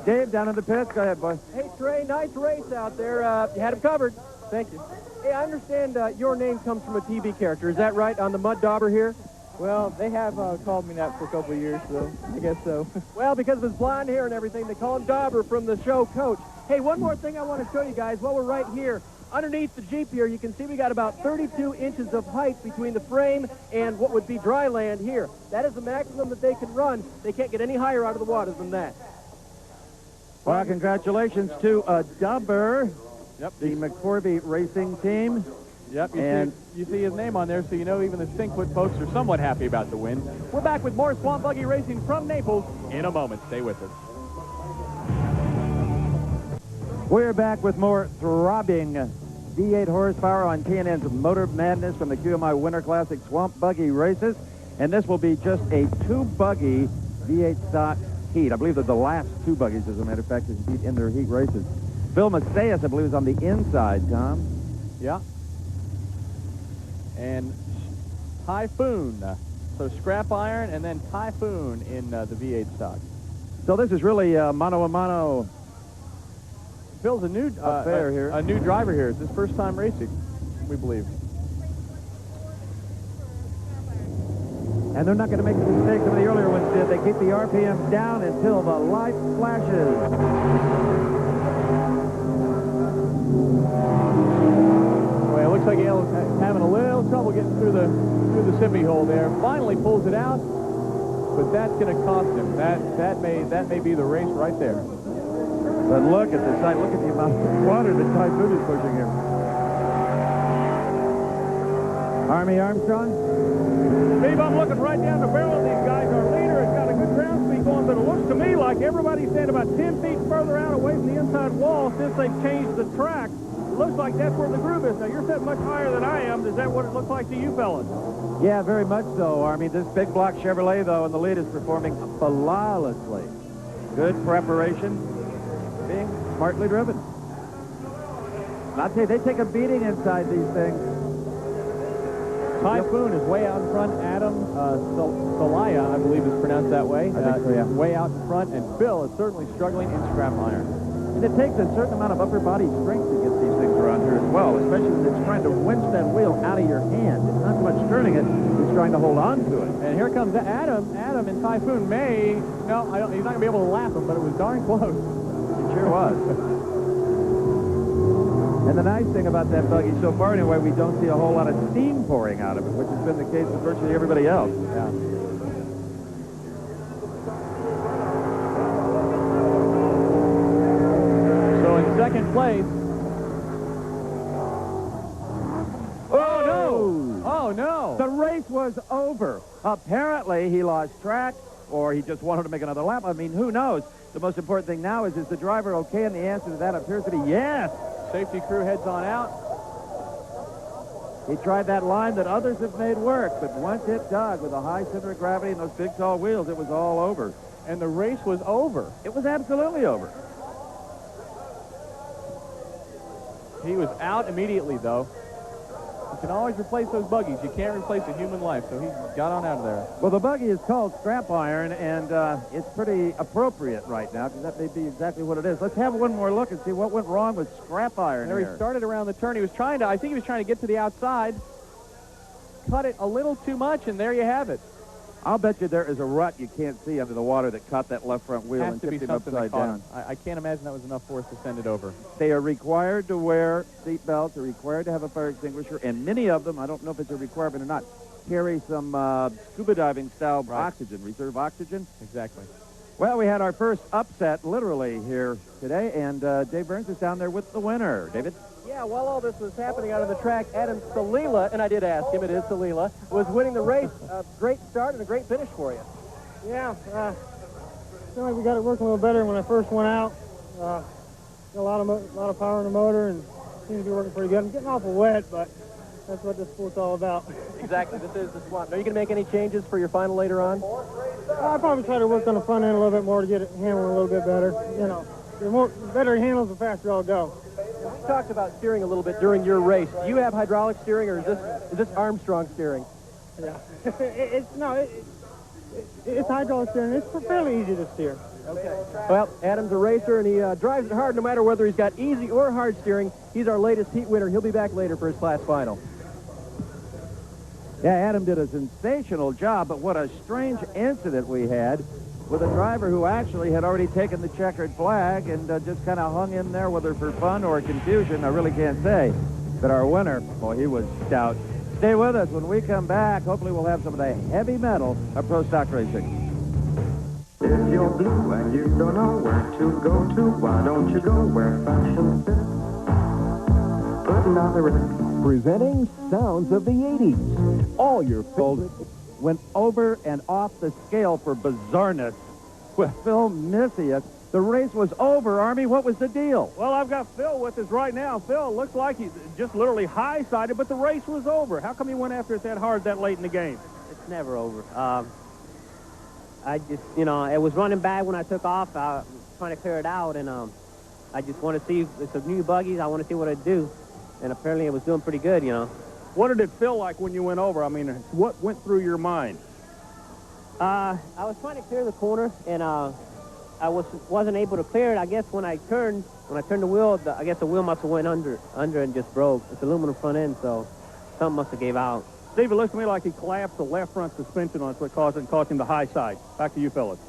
Dave, down in the pits. Go ahead, boy. Hey, Trey, nice race out there. You had him covered. Thank you. Hey, I understand your name comes from a TV character. Is that right, on the Mud Dauber here? Well, they have called me that for a couple of years, so I guess so. Well, because of his blonde hair and everything, they call him Dauber from the show Coach. Hey, one more thing I want to show you guys while we're right here. Underneath the Jeep here, you can see we got about 32 inches of height between the frame and what would be dry land here. That is the maximum that they can run. They can't get any higher out of the water than that. Well, congratulations to Dauber, the McCorvey Racing Team. Yep, And you see his name on there, so you know even the Stinkfoot folks are somewhat happy about the win. We're back with more Swamp Buggy Racing from Naples in a moment. Stay with us. we're back with more throbbing V8 horsepower on TNN's Motor Madness from the QMI Winter Classic Swamp Buggy races. And this will be just a two-buggy V8 stock heat. I believe that the last two buggies, as a matter of fact, is in their heat races. Phil Macias, I believe, is on the inside, Tom. Yeah. And Typhoon. So Scrap Iron and then Typhoon in the V8 stock. So this is really mano a mano. Phil's a new affair here. A new driver here. It's his first time racing, we believe. And they're not going to make the mistake some of the earlier ones did. They keep the RPMs down until the light flashes. Well, it looks like Yale's having a little trouble getting through the sippy hole there. Finally pulls it out, but that's going to cost him. That may be the race right there. But look at the sight. Look at the amount of water that Typhoon is pushing here. Army Armstrong? Steve, I'm looking right down the barrel of these guys. Our leader has got a good ground speed going, but it looks to me like everybody's standing about 10 feet further out away from the inside wall since they've changed the track. It looks like that's where the groove is. Now, you're sitting much higher than I am. Is that what it looks like to you fellas? Yeah, very much so, Army. This big block Chevrolet, though, in the lead is performing flawlessly. Good preparation, being smartly driven. And I'd say they take a beating inside these things. Typhoon is way out in front. Adam Salaya, I believe is pronounced that way. I think so, yeah. Way out in front, and Phil is certainly struggling in Scrap Iron. And it takes a certain amount of upper body strength to get these things around here as well, especially when it's trying to winch that wheel out of your hand. It's not so much turning it, it's trying to hold on to it. And here comes Adam. Adam and Typhoon may, no, he's not going to be able to lap him, but it was darn close. It sure was. And the nice thing about that buggy so far, anyway, we don't see a whole lot of steam pouring out of it, which has been the case with virtually everybody else. Yeah. So in second place. Oh, no! Oh, no! The race was over. Apparently, he lost track, or he just wanted to make another lap. I mean, who knows? The most important thing now is the driver okay? And the answer to that appears to be yes. Safety crew heads on out. He tried that line that others have made work, but once it dug with a high center of gravity and those big, tall wheels, it was all over. And the race was over. It was absolutely over. He was out immediately, though. You can always replace those buggies. You can't replace a human life, so he got on out of there. Well, the buggy is called Scrap Iron, and it's pretty appropriate right now, because that may be exactly what it is. Let's have one more look and see what went wrong with Scrap Iron There here. he started around the turn. He was trying to, I think he was trying to get to the outside. Cut it a little too much, and there you have it. I'll bet you there is a rut you can't see under the water that caught that left front wheel Has and to be tipped him something that upside caught down. him. I can't imagine that was enough force to send it over. They are required to wear seat belts. They're required to have a fire extinguisher, and many of them, I don't know if it's a requirement or not, carry some scuba diving style oxygen, reserve oxygen. Exactly. Well, we had our first upset literally here today, and Dave Burns is down there with the winner. David? Yeah, while all this was happening out on the track, Adam Salila, and I did ask him, it is Salila, was winning the race. A great start and a great finish for you. Yeah, feel like we got it working a little better when I first went out. Got a lot of power in the motor and seems to be working pretty good. I'm getting awful wet, but that's what this sport's all about. Exactly, this is the swamp. Are you going to make any changes for your final later on? I'll probably try to work on the front end a little bit more to get it handling a little bit better. You know, the better it handles, the faster I'll go. We talked about steering a little bit during your race. Do you have hydraulic steering, or is this Armstrong steering? Yeah, it's hydraulic steering. It's fairly easy to steer. Okay. Well, Adam's a racer, and he drives it hard no matter whether he's got easy or hard steering. He's our latest heat winner. He'll be back later for his class final. Yeah, Adam did a sensational job, but what a strange incident we had with a driver who actually had already taken the checkered flag and just kind of hung in there, whether for fun or confusion, I really can't say. But our winner, boy, he was stout. Stay with us. When we come back, hopefully we'll have some of the heavy metal of pro stock racing. If you're blue and you don't know where to go to, why don't you go where fashion fits? putting on the record. Presenting Sounds of the 80s. All your favorite went over and off the scale for bizarreness with Phil Messius. The race was over, Army. What was the deal? Well, I've got Phil with us right now. Phil, it looks like he's just literally high-sided, but the race was over. How come he went after it that hard that late in the game? It's never over. I just, you know, it was running bad when I took off. I was trying to clear it out, and I just want to see some new buggies. I want to see what it'd do. And apparently it was doing pretty good, you know. What did it feel like when you went over? I mean, what went through your mind? I was trying to clear the corner, and I wasn't able to clear it. I guess when I turned the wheel, I guess the wheel must have went under and just broke. It's aluminum front end, so something must have gave out. Steve, it looks to me like he collapsed the left front suspension on it, what caused him the high side. Back to you, fellas.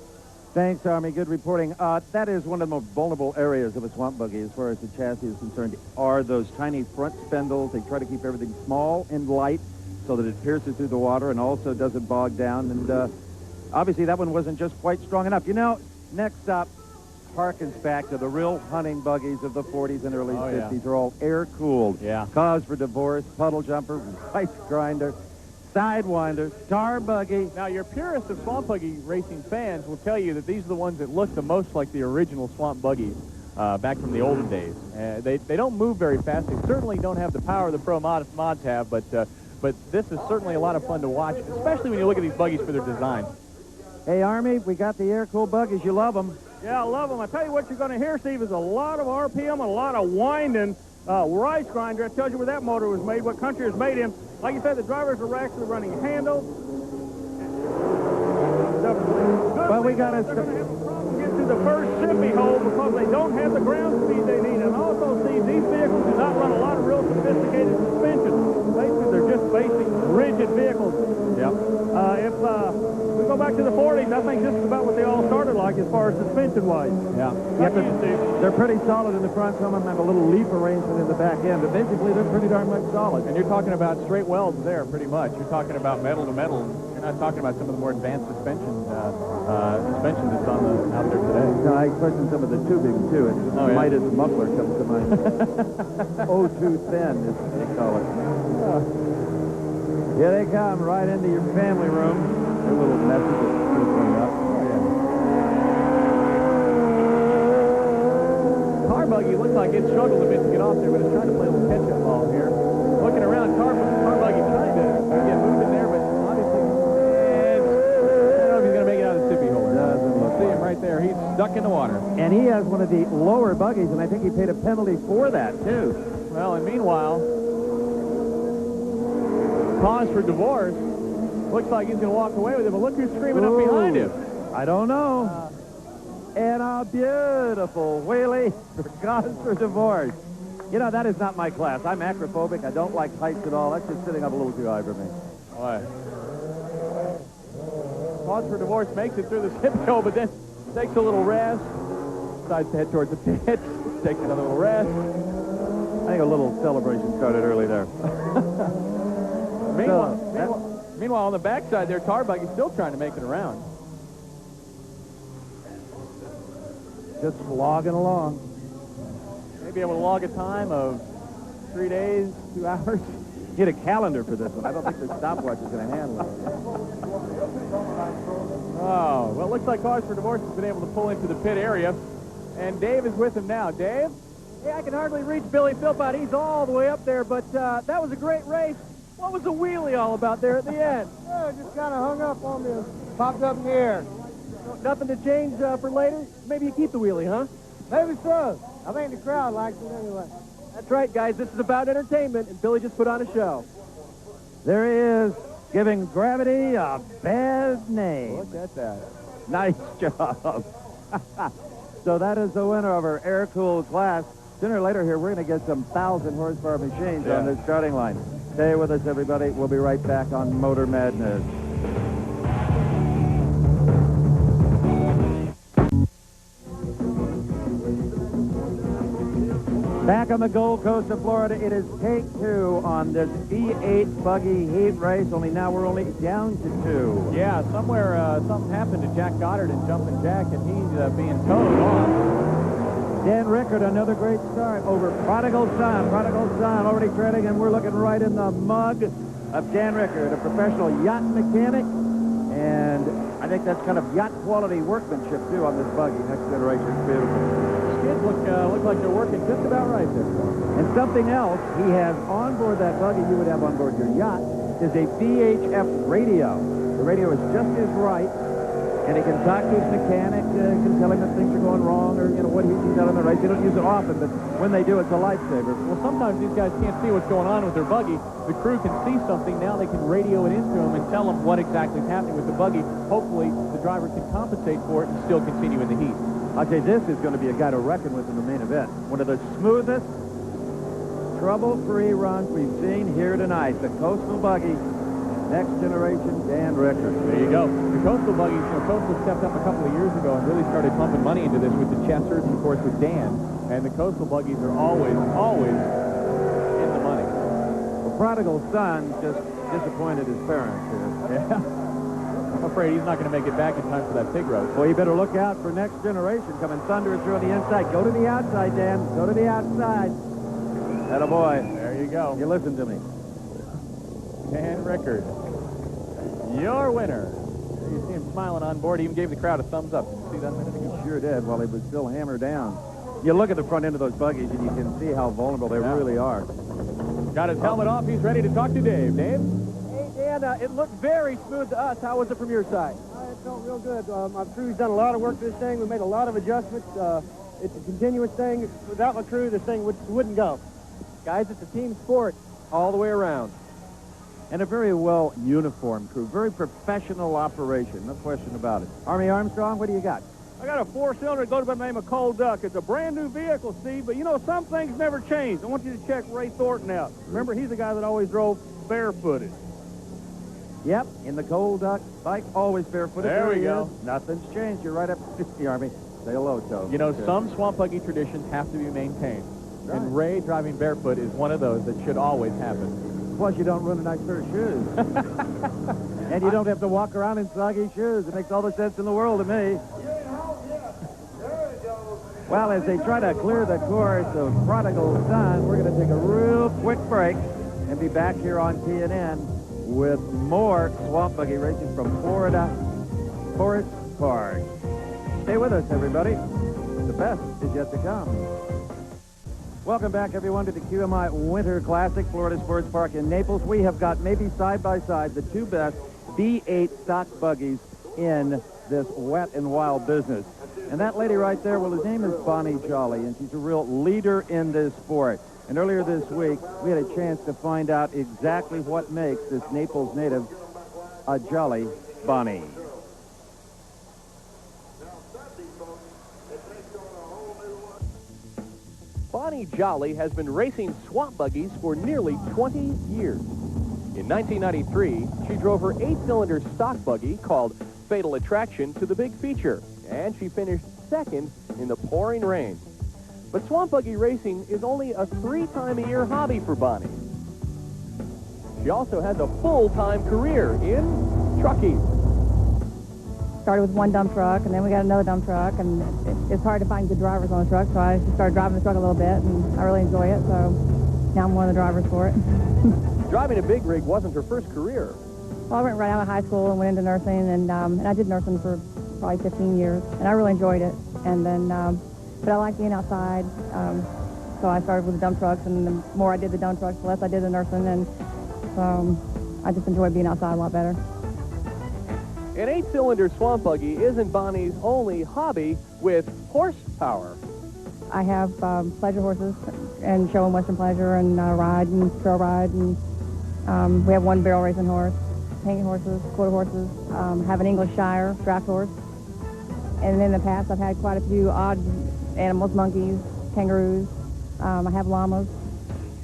Thanks, Army. Good reporting. That is one of the most vulnerable areas of a swamp buggy as far as the chassis is concerned, are those tiny front spindles. They try to keep everything small and light so that it pierces through the water and also doesn't bog down. And obviously that one wasn't just quite strong enough. You know, next up harkens back to the real hunting buggies of the 40s and early 50s. Yeah. They're all air-cooled. Yeah. Cause for divorce, puddle jumper, ice grinder, sidewinder, tar buggy. Now, your purist of swamp buggy racing fans will tell you that these are the ones that look the most like the original swamp buggies back from the olden days. They don't move very fast. They certainly don't have the power the pro mods have, but this is certainly a lot of fun to watch, especially when you look at these buggies for their design. Hey, Army, we got the air-cooled buggies. You love them. Yeah, I love them. I tell you what you're going to hear, Steve, is a lot of RPM and a lot of winding. Rice grinder, that tells you where that motor was made, what country it was made in. Like you said, the drivers are actually running handle. But we got to... They're going to have a problem getting to the first shippy hole because they don't have the ground speed they need. And also, Steve, these vehicles do not run a lot of real sophisticated suspension. Basically, they're just basic, rigid vehicles. Yep. If we go back to the 40s, I think this is about what they all started like as far as suspension-wise. Yeah. They're pretty solid in the front. Some of them have a little leaf arrangement in the back end, but basically they're pretty darn much solid. And you're talking about straight welds there, pretty much. You're talking about metal to metal. You're not talking about some of the more advanced suspension that's out there today. No, I question some of the tubing, too. It's Midas muffler comes to mind. O2 thin, as they call it. Here they come, right into your family room. Their little message is coming up. Car buggy looks like it struggled a bit to get off there, but it's trying to play a little catch-up ball here. Looking around, car buggy trying to get moving there, but obviously, I don't know if he's going to make it out of the sippy hole. Doesn't look. See him right there. He's stuck in the water. And he has one of the lower buggies, and I think he paid a penalty for that, too. Well, and meanwhile, cause for divorce. Looks like he's going to walk away with it, but look who's screaming up behind him. I don't know. And a beautiful wheelie for cause for divorce. You know, that is not my class. I'm acrophobic. I don't like heights at all. That's just sitting up a little too high for me. Boy. Cause for divorce makes it through the zip hole, but then takes a little rest. Decides to head towards the pit. Takes another little rest. I think a little celebration started early there. Meanwhile, on the backside there, Tar Buggy's still trying to make it around. Just slogging along. Maybe able to log a time of 3 days, 2 hours. Get a calendar for this one. I don't think the stopwatch is going to handle it. Oh, well, it looks like Cause for Divorce has been able to pull into the pit area. And Dave is with him now. Dave? Yeah, I can hardly reach Billy Philpott. He's all the way up there, but that was a great race. What was the wheelie all about there at the end? Yeah, just kind of hung up on me, popped up in the air. Nothing to change for later? Maybe you keep the wheelie, huh? Maybe so. I think the crowd likes it anyway. That's right, guys. This is about entertainment, and Billy just put on a show. There he is, giving gravity a bad name. Look at that. Nice job. So that is the winner of our air-cooled class. Sooner or later here, we're going to get some 1,000-horsepower machines on this starting line. Stay with us, everybody. We'll be right back on Motor Madness. Back on the Gold Coast of Florida, it is take 2 on this V8 buggy heat race, only now we're only down to 2. Yeah, somewhere something happened to Jack Goddard and Jumpin' Jack, and he's being towed off. Dan Rickard, another great start over Prodigal Son. Prodigal Son already treading, and we're looking right in the mug of Dan Rickard, a professional yacht mechanic. And I think that's kind of yacht quality workmanship, too, on this buggy. Next generation is beautiful. Skids look like they're working just about right there for him. And something else he has on board that buggy you would have on board your yacht is a VHF radio. The radio is just as right, and he can talk to his mechanic, can tell him if things are going wrong, or, you know, what he can tell him the race. They don't use it often, but when they do, it's a lifesaver. Well, sometimes these guys can't see what's going on with their buggy. The crew can see something. Now they can radio it into them and tell them what exactly is happening with the buggy. Hopefully, the driver can compensate for it and still continue in the heat. I'll tell you, this is going to be a guy to reckon with in the main event. One of the smoothest, trouble-free runs we've seen here tonight. The Coastal Buggy, next generation Dan Rickard. There you go. The Coastal Buggy, Coastal stepped up a couple of years ago and really started pumping money into this with the Chessers and, of course, with Dan. And the Coastal Buggies are always in the money. Well, Prodigal Son just disappointed his parents here. Yeah. I'm afraid he's not going to make it back in time for that pig roast. Well, you better look out for next generation coming thundering through on the inside. Go to the outside, Dan. Go to the outside. Atta boy. There you go. You listen to me. Dan Rickard, your winner. There you see him smiling on board. He even gave the crowd a thumbs up. Did you see that a minute ago? Sure did, while he was still hammered down. You look at the front end of those buggies, and you can see how vulnerable they really are. Got his helmet off. He's ready to talk to Dave. Dave? Hey, Dan, it looked very smooth to us. How was it from your side? It felt real good. My crew's done a lot of work to this thing. We made a lot of adjustments. It's a continuous thing. Without my crew, this thing wouldn't go. Guys, it's a team sport all the way around. And a very well-uniformed crew. Very professional operation. No question about it. Army Armstrong, what do you got? I got a 4-cylinder that goes by the name of Cold Duck. It's a brand new vehicle, Steve, but you know, some things never change. I want you to check Ray Thornton out. Remember, he's the guy that always drove barefooted. Yep, in the Cold Duck bike, always barefooted. There we go. Nothing's changed. You're right up the Army. Say hello, Joe. You know, some swamp buggy traditions have to be maintained. Right. And Ray driving barefoot is one of those that should always happen. Plus, you don't ruin a nice pair of shoes. And you don't have to walk around in soggy shoes. It makes all the sense in the world to me. Well, as they try to clear the course of Prodigal Son, we're going to take a real quick break and be back here on TNN with more swamp buggy racing from Florida Forest Park. Stay with us, everybody. The best is yet to come. Welcome back, everyone, to the QMI Winter Classic, Florida Sports Park in Naples. We have got maybe side by side the two best V8 stock buggies in this wet and wild business. And that lady right there, well, her name is Bonnie Jolly, and she's a real leader in this sport. And earlier this week, we had a chance to find out exactly what makes this Naples native a Jolly Bonnie. Bonnie Jolly has been racing swamp buggies for nearly 20 years. In 1993, she drove her 8-cylinder stock buggy called Fatal Attraction to the big feature, and she finished second in the pouring rain. But swamp buggy racing is only a 3-time-a-year hobby for Bonnie. She also has a full-time career in trucking. Started with one dump truck, and then we got another dump truck, and it's hard to find good drivers on the truck, so I just started driving the truck a little bit, and I really enjoy it, so now I'm one of the drivers for it. Driving a big rig wasn't her first career. Well, I went right out of high school and went into nursing, and I did nursing for probably 15 years, and I really enjoyed it. And then, but I like being outside, so I started with the dump trucks, and the more I did the dump trucks, the less I did the nursing, and so I just enjoyed being outside a lot better. An 8-cylinder swamp buggy isn't Bonnie's only hobby with horsepower. I have pleasure horses and show and Western pleasure and ride and trail ride, and we have one barrel racing horse, painted horses, quarter horses, have an English Shire draft horse, and in the past I've had quite a few odd animals, monkeys, kangaroos, I have llamas.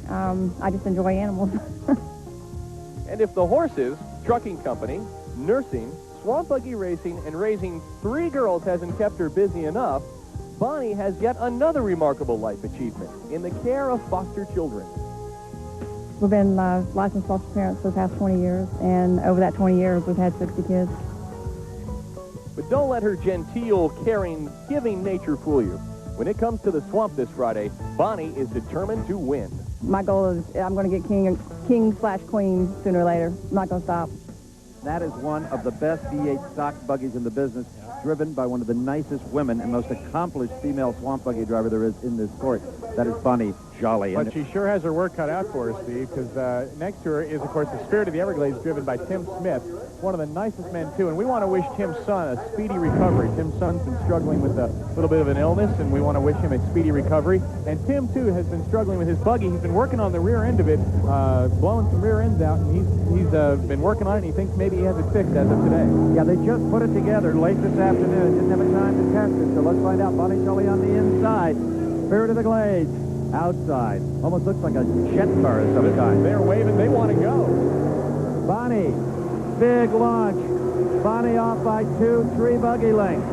I just enjoy animals. And if the horses, trucking company, nursing, swamp buggy racing, and raising 3 girls hasn't kept her busy enough, Bonnie has yet another remarkable life achievement in the care of foster children. We've been licensed foster parents for the past 20 years, and over that 20 years, we've had 60 kids. But don't let her genteel, caring, giving nature fool you. When it comes to the swamp this Friday, Bonnie is determined to win. My goal is I'm going to get king/queen sooner or later. I'm not going to stop. That is one of the best V8 stock buggies in the business, driven by one of the nicest women and most accomplished female swamp buggy driver there is in this sport. That is Bonnie Jolly. But she sure has her work cut out for her, Steve, because next to her is, of course, the Spirit of the Everglades, driven by Tim Smith, one of the nicest men, too. And we want to wish Tim's son a speedy recovery. Tim's son's been struggling with a little bit of an illness, and we want to wish him a speedy recovery. And Tim, too, has been struggling with his buggy. He's been working on the rear end of it, blowing some rear ends out, and he's been working on it, and he thinks maybe he has it fixed as of today. Yeah, they just put it together late this afternoon. Didn't have a time to test it, so let's find out. Bonnie Jolly on the inside. Spirit of the Glades outside. Almost looks like a jet car of some kind. They're waving. They want to go. Bonnie, big launch. Bonnie off by 2-3 buggy lengths.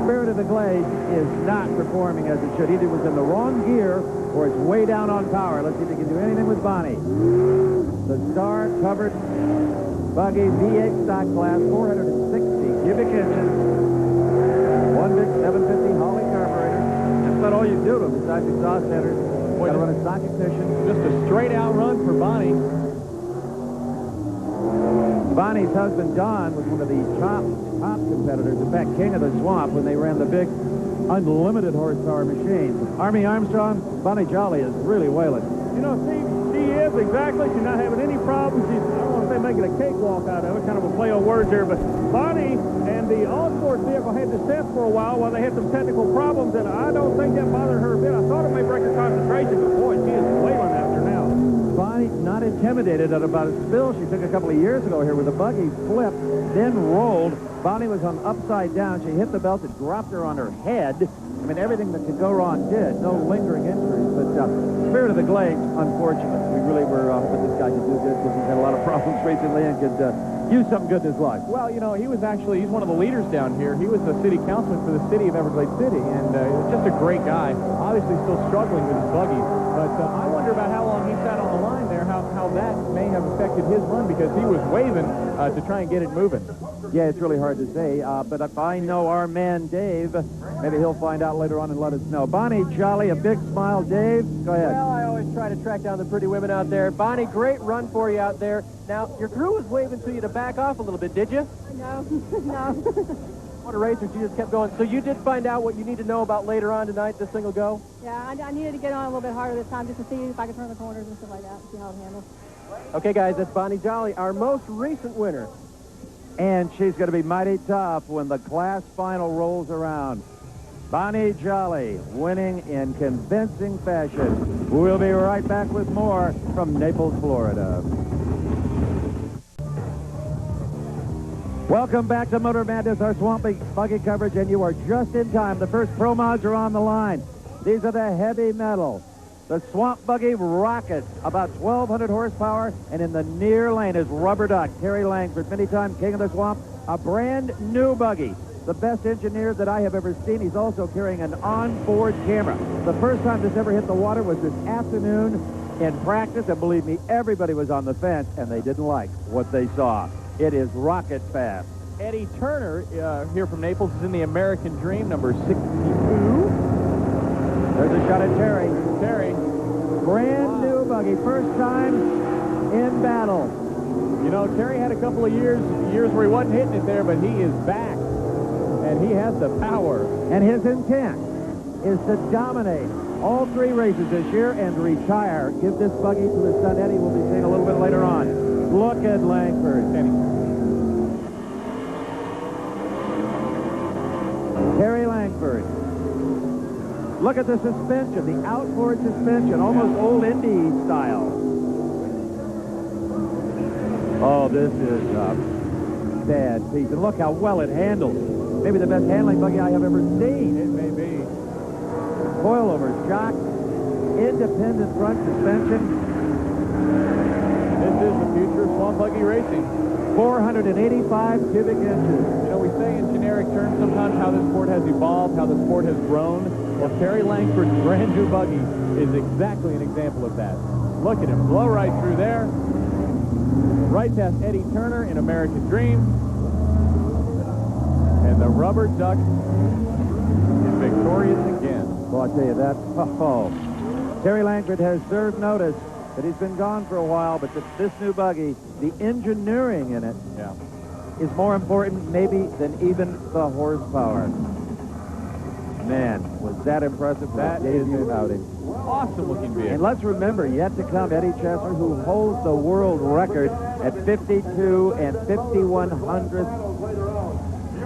Spirit of the Glades is not performing as it should. Either it was in the wrong gear or it's way down on power. Let's see if he can do anything with Bonnie. The star covered buggy V8 stock class, 460 cubic inches. One big 750 Holly carburetor. That's about all you do to them besides exhaust headers. Got to run a stock ignition. Just a straight out run for Bonnie. Bonnie's husband, Don, was one of the top competitors, in fact, king of the swamp, when they ran the big unlimited horsepower machines. Army Armstrong, Bonnie Jolly is really wailing. You know, Steve, she is exactly. She's not having any problems. She's, I don't want to say making a cakewalk out of it, kind of a play on words there, but Bonnie and the Onboard vehicle had to set for a while they had some technical problems, and I don't think that bothered her a bit. I thought it may break her concentration, but boy, she is wailing out there now. Bonnie, not intimidated at about a spill she took a couple of years ago here where the buggy flipped, then rolled. Bonnie was on upside down. She hit the belt. It dropped her on her head. I mean, everything that could go wrong did. No lingering injuries. But Spirit of the Glades, unfortunate. We really were hoping this guy could do good because he's had a lot of problems recently and could use something good in his life. Well, you know, he's one of the leaders down here. He was the city councilman for the city of Everglades City, and just a great guy. Obviously still struggling with his buggy. But I wonder about how long he sat on the line there, how that may have affected his run, because he was waving to try and get it moving. Yeah, it's really hard to say, but if I know our man Dave, maybe he'll find out later on and let us know. Bonnie Jolly, a big smile. Dave, go ahead. Well, I always try to track down the pretty women out there. Bonnie, great run for you out there. Now, your crew was waving to you to back off a little bit, did you? No, no. What a racer, she just kept going. So you did find out what you need to know about later on tonight, this thing will go? Yeah, I needed to get on a little bit harder this time just to see if I could turn the corners and stuff like that, see how it handles. Okay, guys, that's Bonnie Jolly, our most recent winner. And she's going to be mighty tough when the class final rolls around. Bonnie Jolly winning in convincing fashion. We'll be right back with more from Naples, Florida. Welcome back to Motor Madness, our Swamp Buggy coverage, and you are just in time. The first Pro Mods are on the line. These are the heavy metal. The Swamp Buggy Rocket, about 1,200 horsepower, and in the near lane is Rubber Duck, Terry Langford, many-time king of the swamp, a brand new buggy. The best engineer that I have ever seen. He's also carrying an onboard camera. The first time this ever hit the water was this afternoon in practice, and believe me, everybody was on the fence, and they didn't like what they saw. It is rocket fast. Eddie Turner, here from Naples, is in the American Dream, number 62. There's a shot at Terry. Terry. Brand new buggy, first time in battle. You know, Terry had a couple of years where he wasn't hitting it there, but he is back, and he has the power. And his intent is to dominate all three races this year and retire. Give this buggy to his son Eddie. We'll be seeing a little bit later on. Look at Langford. Terry Langford. Look at the suspension, the outboard suspension, almost old Indy style. Oh, this is a bad piece. And look how well it handles. Maybe the best handling buggy I have ever seen. It may be. Coilover shock, independent front suspension. This is the future of swamp buggy racing. 485 cubic inches. You know, we say in generic terms sometimes how this sport has evolved, how the sport has grown. Well, Terry Langford's brand new buggy is exactly an example of that. Look at him, blow right through there. Right past Eddie Turner in American Dream. And the Rubber Duck And victorious again. Well, I'll tell you that. Terry Langford has served notice that he's been gone for a while, but this new buggy, the engineering in it, is more important maybe than even the horsepower. Man, was that impressive for that debut outing. Awesome looking vehicle. And let's remember, yet to come, Eddie Chesser, who holds the world record at 52 and 51/100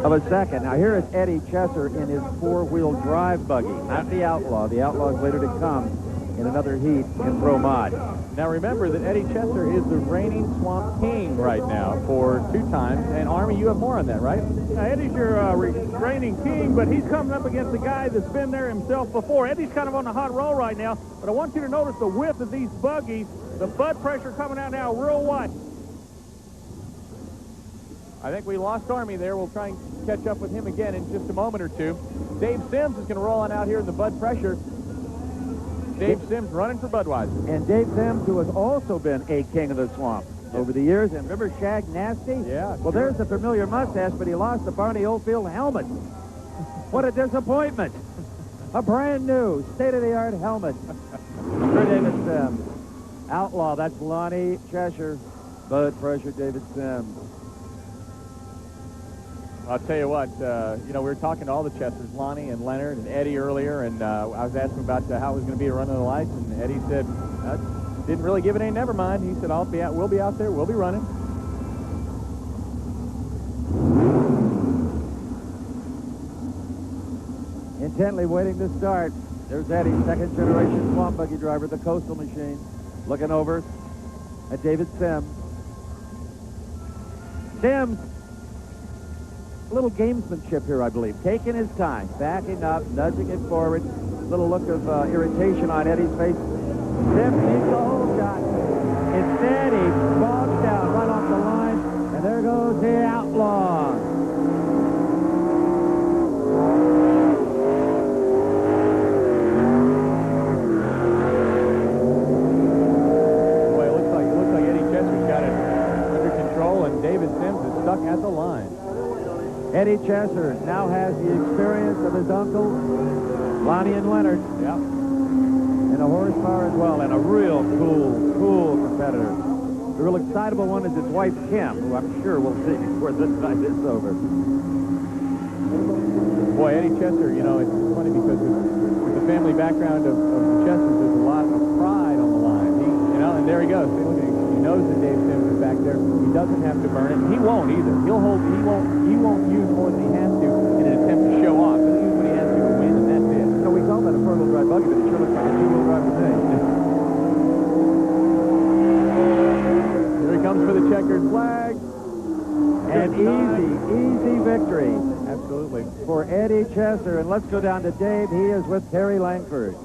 of a second. Now here is Eddie Chesser in his four-wheel drive buggy, not the Outlaw. The Outlaw is later to come in another heat in Pro Mod. Now remember that Eddie Chesser is the reigning Swamp King right now for 2 times. And Army, you have more on that, right? Eddie's your reigning king, but he's coming up against a guy that's been there himself before. Eddie's kind of on a hot roll right now, but I want you to notice the width of these buggies, the bud pressure coming out now real wide. I think we lost Army there. We'll try and catch up with him again in just a moment or two. Dave Sims is going to roll on out here in the bud pressure. Dave Sims running for Budweiser. And Dave Sims, who has also been a king of the swamp over the years. And remember Shag Nasty? Yeah. Well, there's the familiar mustache, but he lost the Barney Oldfield helmet. What a disappointment. A brand new, state-of-the-art helmet for David Sims. Outlaw, that's Lonnie Cheshire. Bud pressure, David Sims. I'll tell you what, we were talking to all the Chesters, Lonnie and Leonard and Eddie earlier, and I was asking about how it was going to be a run of the lights, and Eddie said, didn't really give it any never mind. He said, we'll be out there, we'll be running. Intently waiting to start. There's Eddie, second-generation swamp buggy driver, the Coastal Machine, looking over at David Sims. Sims, a little gamesmanship here, I believe. Taking his time, backing up, nudging it forward. Little look of irritation on Eddie's face. Sims needs the whole shot. Instead, he bogs down right off the line, and there goes the Outlaw. Boy, it looks like Eddie Chester's got it under control, and David Sims is stuck at the line. Eddie Chesser now has the experience of his uncle, Lonnie and Leonard. Yep. And a horsepower as well, and a real cool competitor. The real excitable one is his wife, Kim, who I'm sure we'll see before this night is over. Boy, Eddie Chester, it's funny because with the family background of the Chesters, there's a lot of pride on the line. And there he goes. See, look at him. He knows that Dave Sims is back there. He doesn't have to burn it. He won't either. He won't use more than he has to in an attempt to show off. He'll use what he has to win, and that's it. We call that a four-wheel drive buggy, but it sure looks like a two-wheel drive today. Here he comes for the checkered flag. An easy victory. Absolutely. For Eddie Chesser. And let's go down to Dave. He is with Terry Langford.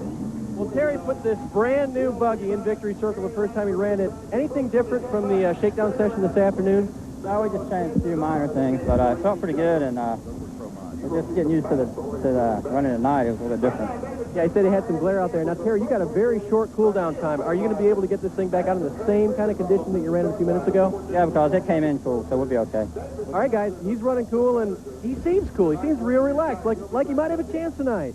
Well, Terry put this brand new buggy in victory circle the first time he ran it. Anything different from the shakedown session this afternoon? No, we just changed a few minor things, but it felt pretty good, and just getting used to the running at night. It was a little bit different. Yeah, he said he had some glare out there. Now, Terry, you got a very short cool-down time. Are you going to be able to get this thing back out in the same kind of condition that you ran a few minutes ago? Yeah, because it came in cool, so we'll be okay. All right, guys, he's running cool, and he seems cool. He seems real relaxed, like he might have a chance tonight.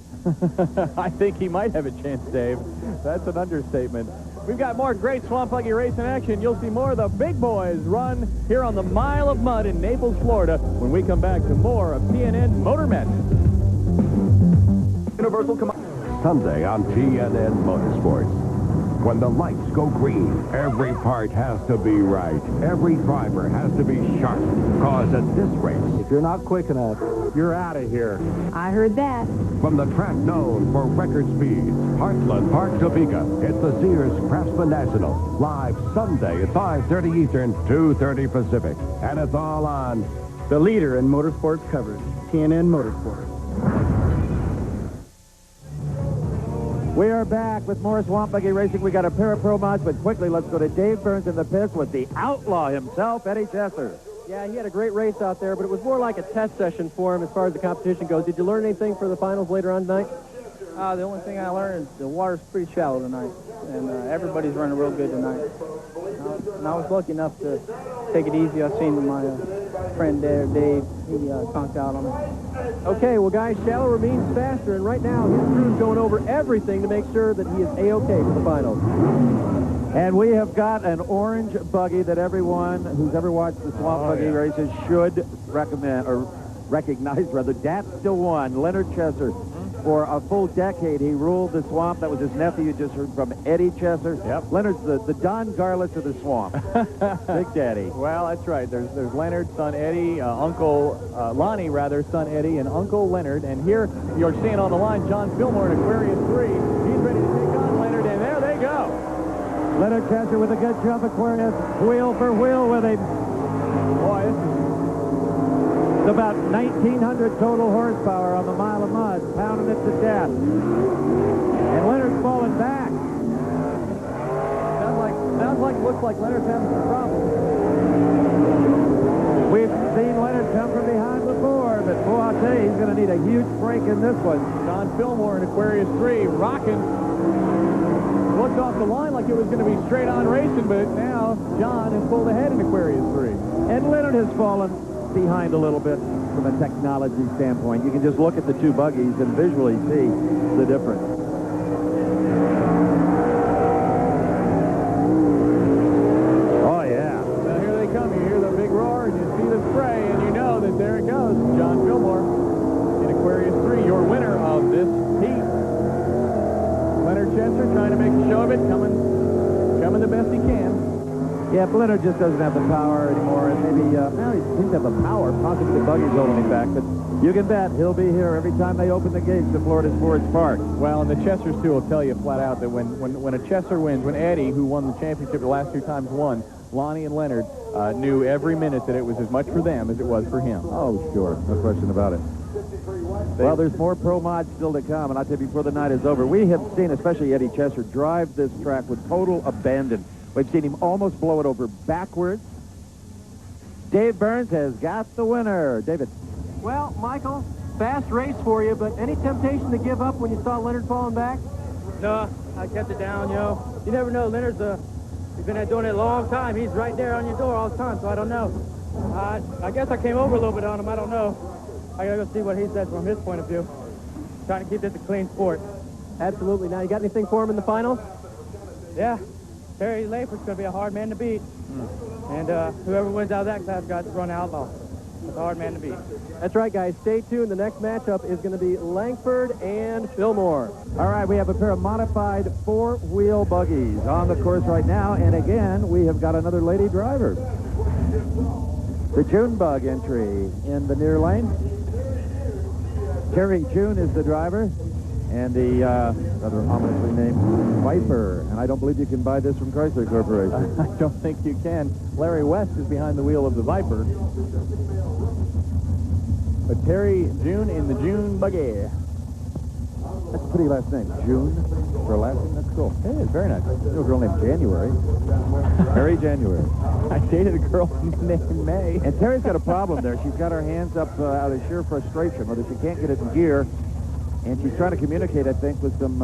I think he might have a chance, Dave. That's an understatement. We've got more great Swamp Buggy racing action. You'll see more of the big boys run here on the Mile of Mud in Naples, Florida, when we come back to more of TNN Motor Madness. Universal Sunday on TNN Motorsports. When the lights go green, every part has to be right. Every driver has to be sharp. Cause at this race, If you're not quick enough, you're out of here. I heard that. from the track known for record speeds, Heartland Park, Topeka, it's the Sears Craftsman National. Live Sunday at 5:30 Eastern, 2:30 Pacific. And it's all on The leader in motorsports coverage, TNN Motorsports. We are back with more Swamp Buggy Racing. We got a pair of Pro Mods, but quickly, let's go to Dave Burns in the pits with the Outlaw himself, Eddie Chesser. Yeah, he had a great race out there, but it was more like a test session for him as far as the competition goes. Did you learn anything for the finals later on tonight? The only thing I learned is the water's pretty shallow tonight, and everybody's running real good tonight. And I was lucky enough to take it easy. I've seen my friend there, Dave, he conked out on me. Okay, well, guys, Shallow remains faster, and right now his crew's going over everything to make sure that he is A-OK for the finals. And we have got an orange buggy that everyone who's ever watched the Swamp Buggy races should recommend, or recognize, rather. Dad still won. Leonard Chesser. For a full decade, he ruled the swamp. That was his nephew. You just heard from Eddie Chesser. Yep. Leonard's the Don Garlitz of the swamp. Big Daddy. Well, that's right. There's Leonard, son Eddie, Uncle Lonnie, rather, son Eddie, and Uncle Leonard. And here you're seeing on the line John Fillmore in Aquarius 3. He's ready to take on Leonard, and there they go. Leonard Chesser with a good jump. Aquarius wheel for wheel with him. Boy, this is about 1,900 total horsepower on the Mile of Mud, pounding it to death. And Leonard's falling back. Looks like Leonard's having some problems. We've seen Leonard come from behind before, but boy, I'll tell you, he's going to need a huge break in this one. John Fillmore in Aquarius 3, rocking. Looked off the line like it was going to be straight-on racing, but now John has pulled ahead in Aquarius 3. And Leonard has fallen behind a little bit from a technology standpoint. You can just look at the two buggies and visually see the difference. Oh, yeah. Now here they come. You hear the big roar, and you see the spray, and you know that there it goes. John Fillmore in Aquarius 3, your winner of this heat. Leonard Chesser trying to make a show of it, coming the best he can. Yeah, Leonard just doesn't have the power anymore, and maybe, now he seems to have the power. Possibly the buggy's holding him back, but you can bet he'll be here every time they open the gates to Florida Sports Park. Well, and the Chessers, too, will tell you flat out that when a Chesser wins, when Eddie, who won the championship the last 2 times, won, Lonnie and Leonard knew every minute that it was as much for them as it was for him. Oh, sure. No question about it. Well, there's more pro mods still to come, and I'll tell you before the night is over, we have seen, especially Eddie Chesser, drive this track with total abandon. We've seen him almost blow it over backwards. Dave Burns has got the winner. David. Well, Michael, fast race for you, but any temptation to give up when you saw Leonard falling back? No, I kept it down, you know. You never know. Leonard's he's been doing it a long time. He's right there on your door all the time, so I don't know. I guess I came over a little bit on him. I don't know. I got to go see what he says from his point of view. Trying to keep this a clean sport. Absolutely. Now, you got anything for him in the finals? Yeah. Terry Lafer's going to be a hard man to beat. And whoever wins out of that class got to run outlaw. It's a hard man to beat. That's right, guys. Stay tuned. The next matchup is going to be Langford and Fillmore. All right, we have a pair of modified 4-wheel buggies on the course right now. And again, we have got another lady driver. The June Bug entry in the near lane. Terry June is the driver. And the rather ominously named Viper. And I don't believe you can buy this from Chrysler Corporation. I don't think you can. Larry West is behind the wheel of the Viper. But Terry June in the June Buggy. That's a pretty last name. June for a last name? That's cool. It is very nice. There's no girl named January. Terry January. I dated a girl named May. And Terry's got a problem there. She's got her hands up out of sheer frustration, whether she can't get it in gear. And she's trying to communicate, I think, with some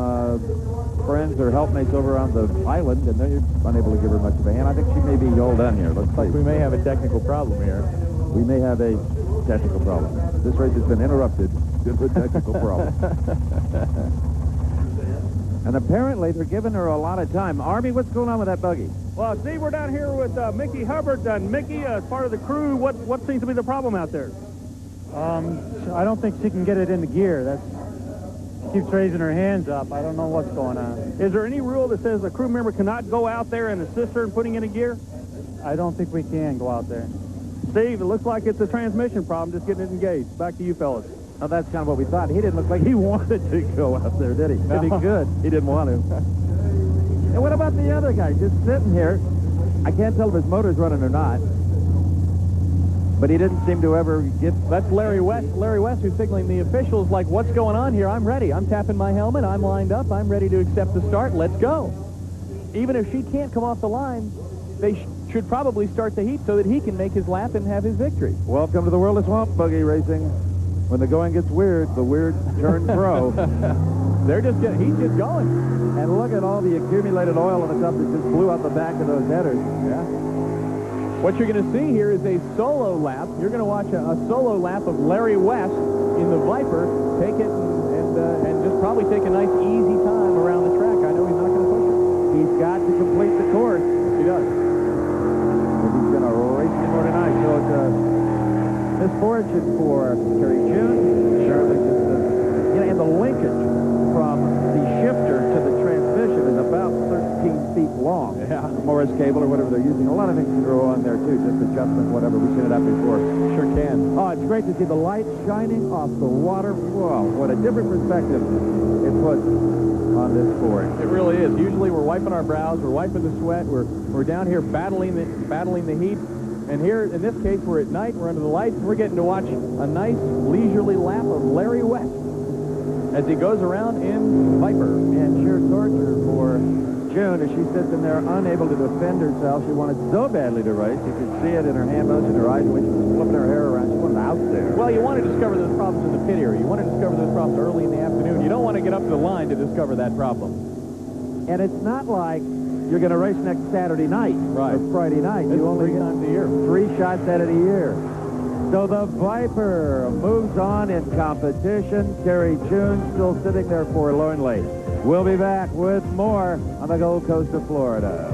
friends or helpmates over on the island, and they're unable to give her much of a hand. I think she may be all done here. Looks like we may have a technical problem here. We may have a technical problem. This race has been interrupted due to a technical problem. And apparently they're giving her a lot of time. Army, what's going on with that buggy? Well, Steve, we're down here with Mickey Hubbard. And Mickey, as part of the crew, what seems to be the problem out there? I don't think she can get it into gear. She keeps raising her hands up. I don't know what's going on. Is there any rule that says a crew member cannot go out there and assist her in putting it in gear? I don't think we can go out there. Steve, it looks like it's a transmission problem, just getting it engaged. Back to you, fellas. Oh, that's kind of what we thought. He didn't look like he wanted to go out there, did he? No. If he could, he didn't want to. And what about the other guy just sitting here? I can't tell if his motor's running or not. But he didn't seem to ever get... That's Larry West. Larry West who's signaling the officials like, what's going on here? I'm ready. I'm tapping my helmet. I'm lined up. I'm ready to accept the start. Let's go. Even if she can't come off the line, they should probably start the heat so that he can make his lap and have his victory. Welcome to the world of swamp buggy racing. When the going gets weird, the weird turns pro. He's just going. And look at all the accumulated oil on the top that just blew out the back of those headers. Yeah. What you're going to see here is a solo lap. You're going to watch a solo lap of Larry West in the Viper. Take it and just probably take a nice easy time around the track. I know he's not going to push it. He's got to complete the course. Yes, he does. If he's going to race anymore tonight. So it's a misfortune for Terry June. Surely just, and the linkage from the shifter to the transmission is about 13 feet long. Yeah. Morris cable or whatever they're using. A lot of things can go on there, too. Just adjustment, whatever. We've seen it up before. Sure can. Oh, it's great to see the light shining off the water. Wow, what a different perspective it puts on this sport. It really is. Usually we're wiping our brows, we're wiping the sweat, we're down here battling the heat. And here, in this case, we're at night, we're under the lights, and we're getting to watch a nice leisurely lap of Larry West as he goes around in Viper. And sheer torture for June as she sits in there unable to defend herself. She wanted so badly to race. You could see it in her hand motion, her eyes, when she was flipping her hair around. She wanted out there. Well, you want to discover those problems in the pit area. You want to discover those problems early in the afternoon. You don't want to get up to the line to discover that problem. And it's not like you're going to race next Saturday night or Friday night. It's you only 3 times a year. 3 shots at it a year. So the Viper moves on in competition. Terry June still sitting there forlornly. We'll be back with more on the Gold Coast of Florida.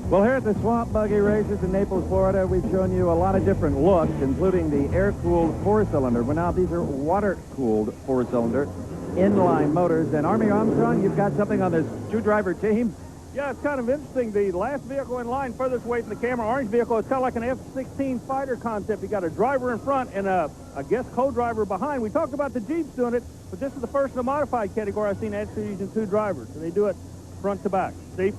Well, here at the Swamp Buggy Races in Naples, Florida, we've shown you a lot of different looks, including the air-cooled 4-cylinder. But now these are water-cooled 4-cylinder inline motors. And Army Armstrong, you've got something on this 2-driver team? Yeah, it's kind of interesting. The last vehicle in line furthest away from the camera, orange vehicle, is kind of like an F-16 fighter concept. You got a driver in front and a guest co-driver behind. We talked about the Jeeps doing it, but this is the first in the modified category I've seen actually using 2 drivers. And they do it front to back. Steve?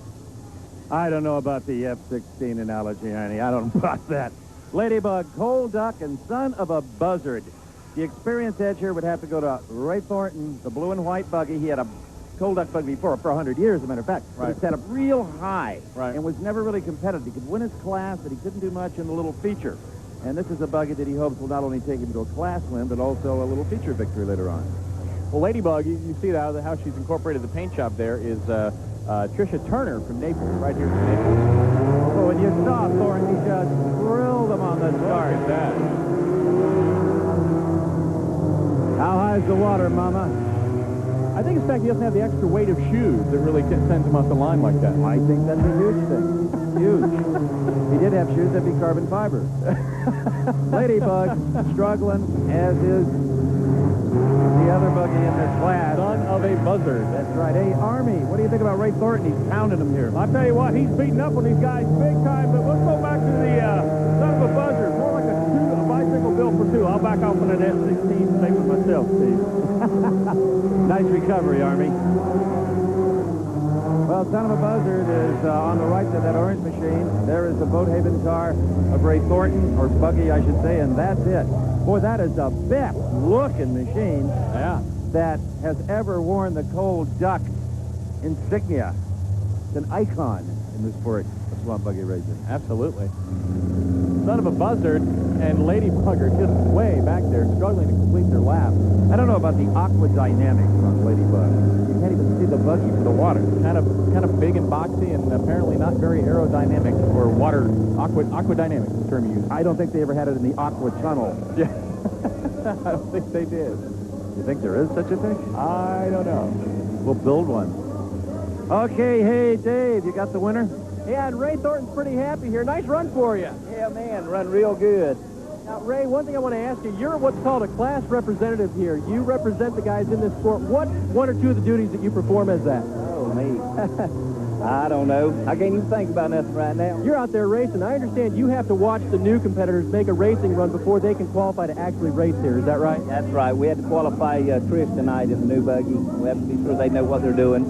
I don't know about the F-16 analogy, Ernie. I don't know about that. Ladybug, coal duck, and son of a buzzard. The experienced edge here would have to go to Ray Thornton, the blue and white buggy. He had a coal duck buggy before for 100 years, as a matter of fact. But it set up real high and was never really competitive. He could win his class, but he couldn't do much in the little feature. And this is a buggy that he hopes will not only take him to a class win, but also a little feature victory later on. Well, Ladybug, you see how she's incorporated the paint shop there is Tricia Turner from Naples, right here from Naples. Oh, and you saw Thornton, he just drilled them on the start. Look at that. How high is the water, Mama? I think it's the fact he doesn't have the extra weight of shoes that really sends him off the line like that. I think that's a huge thing. Huge. He did have shoes, that'd be carbon fiber. Ladybug struggling, as is the other buggy in this class. Son of a buzzard. That's right. Hey, Army, what do you think about Ray Thornton? He's pounding them here. I tell you what, he's beating up on these guys big time, but let's go back to the son of a buzzard. More like a bicycle built for 2. I'll back off on an F-16, stay with myself, Steve. Nice recovery, Army. Well, son of a buzzard is on the right to that orange machine. There is the Boathaven car of Ray Thornton, or buggy, I should say, and that's it. Boy, that is the best looking machine that has ever worn the cold duck insignia. It's an icon in the sport of swamp buggy racing. Absolutely. Son of a buzzard and Ladybug are just way back there struggling to complete their lap. I don't know about the aqua dynamics on Ladybug. You can't even see the buggy for the water. Kind of big and boxy and apparently not very aerodynamic or water aqua dynamics is the term you use. I don't think they ever had it in the aqua tunnel. Yeah. I don't think they did. You think there is such a thing? I don't know. We'll build one. Okay, hey, Dave, you got the winner? Yeah, and Ray Thornton's pretty happy here. Nice run for you. Yeah, man, run real good. Now, Ray, one thing I want to ask you, you're what's called a class representative here. You represent the guys in this sport. What 1 or 2 of the duties that you perform as that? Oh, me. I don't know. I can't even think about nothing right now. You're out there racing. I understand you have to watch the new competitors make a racing run before they can qualify to actually race here. Is that right? That's right. We had to qualify Trish tonight in the new buggy. We have to be sure they know what they're doing.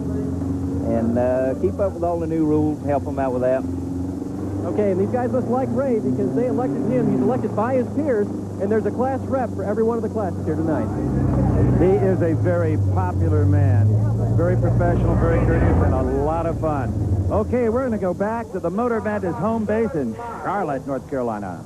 And keep up with all the new rules, help them out with that. Okay, and these guys must like Ray because they elected him. He's elected by his peers, and there's a class rep for every one of the classes here tonight. He is a very popular man. Very professional, very courteous, and a lot of fun. Okay, we're going to go back to the Motor Bandit's home base in Charlotte, North Carolina.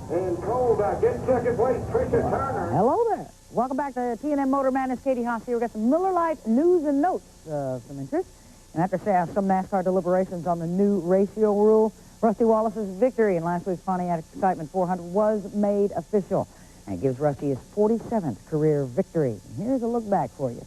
In cold, get second place, Tricia Turner. Hello there. Welcome back to TNN Motor Madness. Katie Haas here. We've got some Miller Lite news and notes of some interest. And after some NASCAR deliberations on the new ratio rule, Rusty Wallace's victory in last week's Pontiac Excitement 400 was made official. And it gives Rusty his 47th career victory. And here's a look back for you.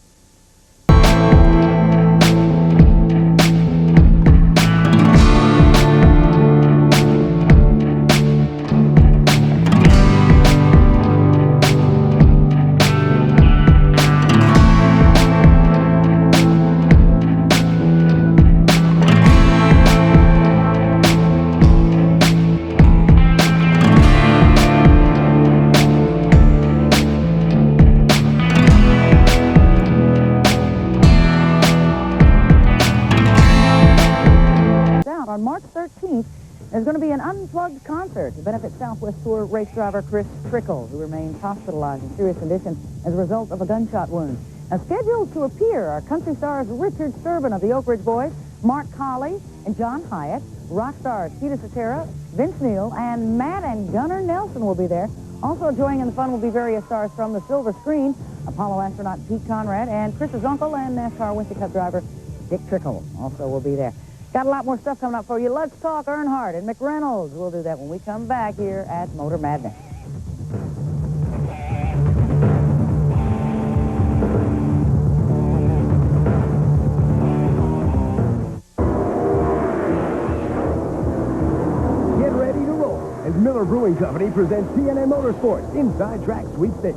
On March 13th, there's going to be an unplugged concert to benefit Southwest Tour race driver Chris Trickle, who remains hospitalized in serious condition as a result of a gunshot wound. Now, scheduled to appear are country stars Richard Sturban of the Oak Ridge Boys, Mark Colley, and John Hyatt. Rock stars Peter Cetera, Vince Neil, and Matt and Gunnar Nelson will be there. Also joining in the fun will be various stars from the silver screen, Apollo astronaut Pete Conrad, and Chris's uncle and NASCAR Winston Cup driver Dick Trickle also will be there. Got a lot more stuff coming up for you. Let's talk Earnhardt and McReynolds. We'll do that when we come back here at Motor Madness. Get ready to roll as Miller Brewing Company presents TNN Motorsports Inside Track Sweepstakes.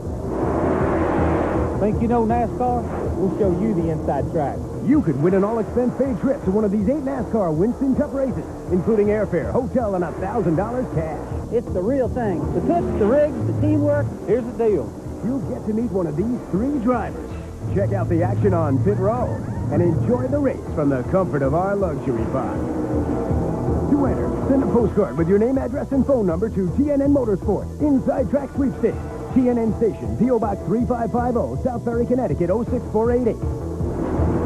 Think you know NASCAR? We'll show you the inside track. You could win an all-expense-paid trip to one of these 8 NASCAR Winston Cup races, including airfare, hotel, and $1,000 cash. It's the real thing. The toots, the rigs, the teamwork. Here's the deal. You'll get to meet one of these 3 drivers. Check out the action on pit row and enjoy the race from the comfort of our luxury pod. To enter, send a postcard with your name, address, and phone number to TNN Motorsports Inside Track Sweepstakes, TNN Station, P.O. Box 3550, South Ferry, Connecticut, 06488.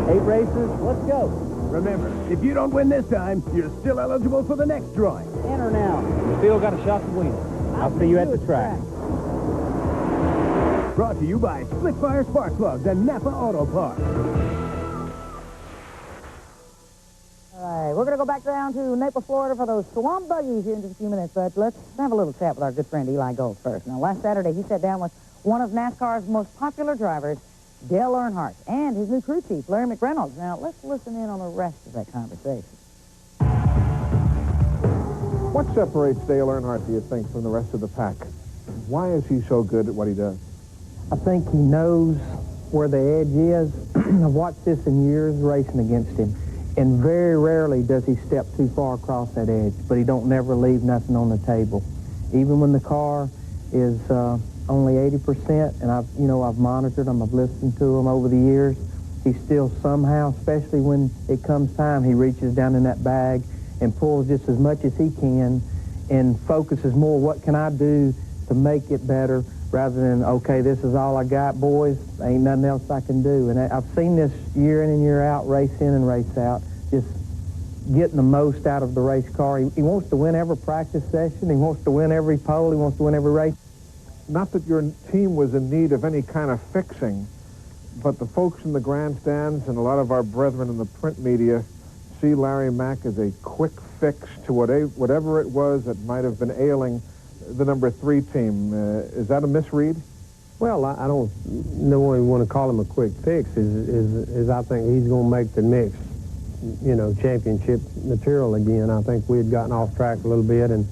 8 races, let's go. Remember, if you don't win this time, you're still eligible for the next drawing. Enter now. You still got a shot to win. I'll see you at the track. Brought to you by Splitfire Spark Plugs and Napa Auto Parts. All right, we're going to go back down to Naples, Florida for those swamp buggies here in just a few minutes, but let's have a little chat with our good friend Eli Gold first. Now, last Saturday, he sat down with one of NASCAR's most popular drivers, Dale Earnhardt, and his new crew chief, Larry McReynolds. Now, let's listen in on the rest of that conversation. What separates Dale Earnhardt, do you think, from the rest of the pack? Why is he so good at what he does? I think he knows where the edge is. I've watched this in years racing against him, and very rarely does he step too far across that edge, but he don't never leave nothing on the table. Even when the car is only 80%, and I've monitored him, I've listened to him over the years, he still somehow, especially when it comes time, he reaches down in that bag and pulls just as much as he can and focuses more, what can I do to make it better, rather than, okay, this is all I got, boys, ain't nothing else I can do. And I've seen this year in and year out, race in and race out, just getting the most out of the race car. He wants to win every practice session. He wants to win every pole. He wants to win every race. Not that your team was in need of any kind of fixing, but the folks in the grandstands and a lot of our brethren in the print media see Larry Mack as a quick fix to whatever it was that might have been ailing the number 3 team. Is that a misread? Well, I don't want to call him a quick fix. Is I think he's going to make the next, championship material again. I think we had gotten off track a little bit, and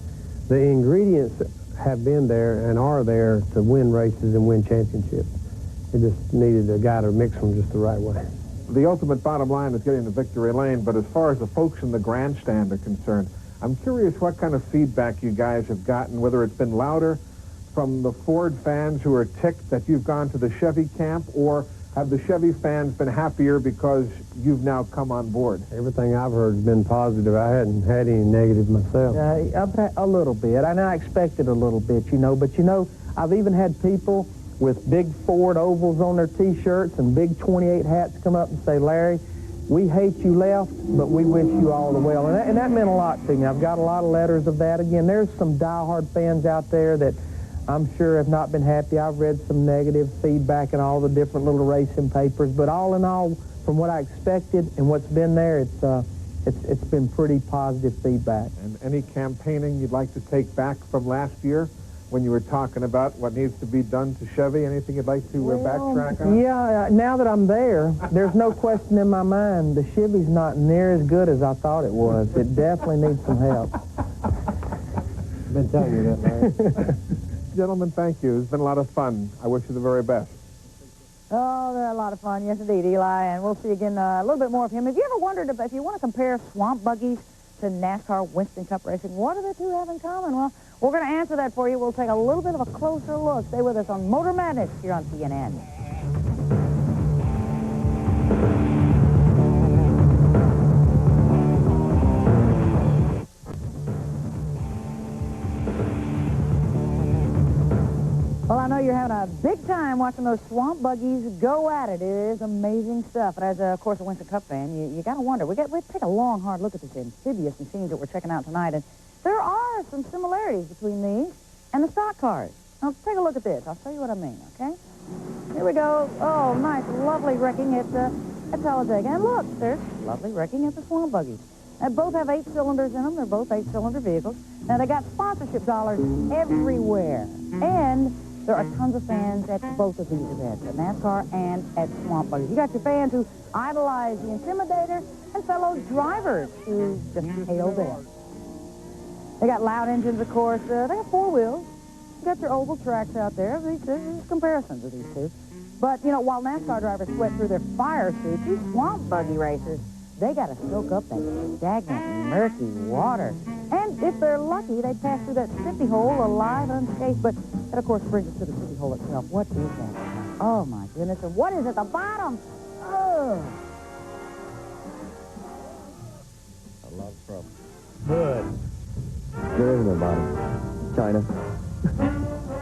the ingredients have been there and are there to win races and win championships. It just needed a guy to mix them just the right way. The ultimate bottom line is getting to victory lane, but as far as the folks in the grandstand are concerned, I'm curious what kind of feedback you guys have gotten, whether it's been louder from the Ford fans who are ticked that you've gone to the Chevy camp, or have the Chevy fans been happier because you've now come on board? Everything I've heard has been positive. I hadn't had any negative myself. A little bit, and I expected a little bit, but I've even had people with big Ford ovals on their T-shirts and big 28 hats come up and say, Larry, we hate you left, but we wish you all the well. And that meant a lot to me. I've got a lot of letters of that. Again, there's some diehard fans out there that I'm sure have not been happy. I've read some negative feedback in all the different little racing papers, but all in all, from what I expected and what's been there, it's been pretty positive feedback. And any campaigning you'd like to take back from last year when you were talking about what needs to be done to Chevy? Anything you'd like to backtrack on? Yeah, now that I'm there, there's no question in my mind. The Chevy's not near as good as I thought it was. It definitely needs some help. I've been telling you that, Larry. Gentlemen, thank you. It's been a lot of fun. I wish you the very best. Oh, they're a lot of fun. Yes, indeed, Eli. And we'll see again a little bit more of him. Have you ever wondered if you want to compare swamp buggies to NASCAR Winston Cup racing, what do the two have in common? Well, we're going to answer that for you. We'll take a little bit of a closer look. Stay with us on Motor Madness here on TNN. Well, I know you're having a big time watching those swamp buggies go at it. It is amazing stuff. And as, of course, a Winston Cup fan, you got to wonder. We take a long, hard look at this amphibious machines that we're checking out tonight, and there are some similarities between these and the stock cars. Now, take a look at this. I'll show you what I mean, okay? Here we go. Oh, nice, lovely wrecking at Talladega. And look, there's lovely wrecking at the swamp buggies. They both have 8 cylinders in them. They're both 8-cylinder vehicles. Now, they got sponsorship dollars everywhere. And there are tons of fans at both of these events, at NASCAR and at Swamp Buggies. You got your fans who idolize the Intimidator and fellow drivers who just hail them. They got loud engines, of course. They got 4 wheels. You got your oval tracks out there. There's comparisons of these two. But, you know, while NASCAR drivers sweat through their fire suits, these Swamp Buggy racers, they got to soak up that stagnant, murky water. And if they're lucky, they pass through that sippy hole alive, unscathed. But that, of course, brings us to the sippy hole itself. What is that? Oh, my goodness. And what is at the bottom? Oh. A lot of trouble. Good. There is no bottom. China.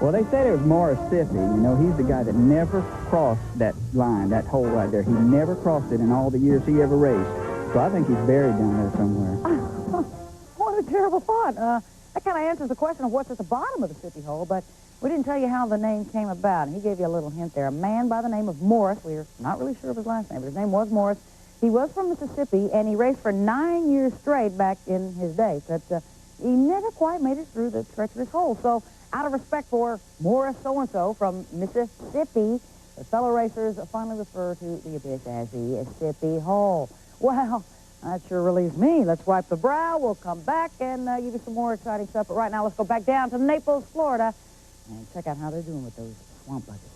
Well, they said it was Morissippi. You know, he's the guy that never crossed that line, that hole right there. He never crossed it in all the years he ever raced. So I think he's buried down there somewhere. What a terrible thought. That kind of answers the question of what's at the bottom of the sippy hole, but we didn't tell you how the name came about. He gave you a little hint there. A man by the name of Morris. We're not really sure of his last name, but his name was Morris. He was from Mississippi, and he raced for 9 years straight back in his day. But he never quite made it through the treacherous hole. So out of respect for Morris so-and-so from Mississippi, the fellow racers finally refer to the abyss as the Sippy Hole. Well, that sure relieves me. Let's wipe the brow. We'll come back and give you some more exciting stuff. But right now, let's go back down to Naples, Florida, and check out how they're doing with those swamp buggies.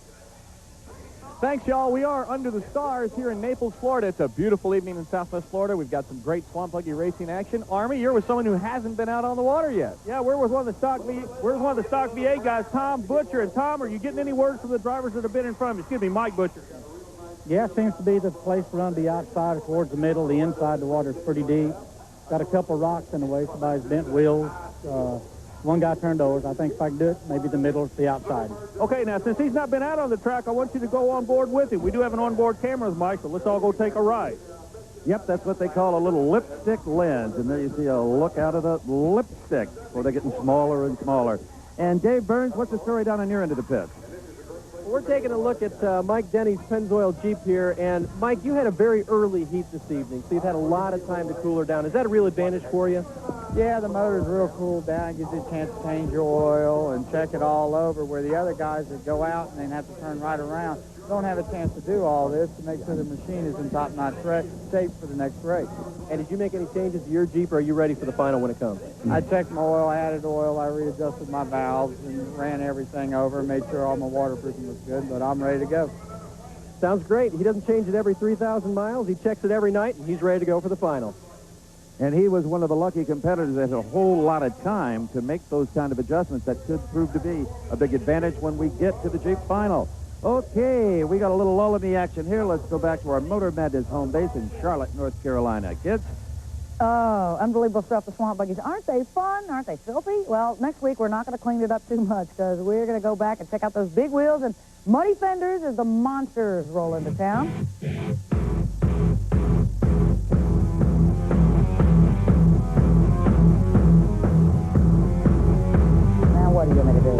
Thanks, y'all. We are under the stars here in Naples, Florida. It's a beautiful evening in Southwest Florida. We've got some great swamp buggy racing action. Army, you're with someone who hasn't been out on the water yet. Yeah, we're with one of the stock V8 guys, Tom Butcher. And Tom, are you getting any word from the drivers that have been in front of you? Excuse me, Mike Butcher. Yeah, it seems to be the place to run the outside or towards the middle. The inside, the water's pretty deep. Got a couple rocks in the way. Somebody's bent wheels. One guy turned over. I think if I can do it, maybe the middle or the outside. Okay, now, since he's not been out on the track, I want you to go on board with him. We do have an onboard camera with Mike, so let's all go take a ride. Yep, that's what they call a little lipstick lens. And there you see a look out of the lipstick where they're getting smaller and smaller. And Dave Burns, what's the story down on your end of the pit? We're taking a look at Mike Denny's Pennzoil Jeep here. And, Mike, you had a very early heat this evening, so you've had a lot of time to cool her down. Is that a real advantage for you? Yeah, the motor's real cooled down. It gives you a chance to change your oil and check it all over, where the other guys that go out and then have to turn right around don't have a chance to do all this to make sure the machine is in top-notch shape for the next race. And did you make any changes to your Jeep, or are you ready for the final when it comes? I checked my oil, I added oil, I readjusted my valves and ran everything over, made sure all my waterproofing was good, but I'm ready to go. Sounds great. He doesn't change it every 3,000 miles. He checks it every night, and he's ready to go for the final. And he was one of the lucky competitors that had a whole lot of time to make those kind of adjustments that could prove to be a big advantage when we get to the Jeep final. Okay, we got a little lull in the action here. Let's go back to our Motor Madness home base in Charlotte, North Carolina. Kids? Oh, unbelievable stuff, the swamp buggies. Aren't they fun? Aren't they filthy? Well, next week we're not going to clean it up too much because we're going to go back and check out those big wheels and muddy fenders as the monsters roll into town. Now what are you going to do?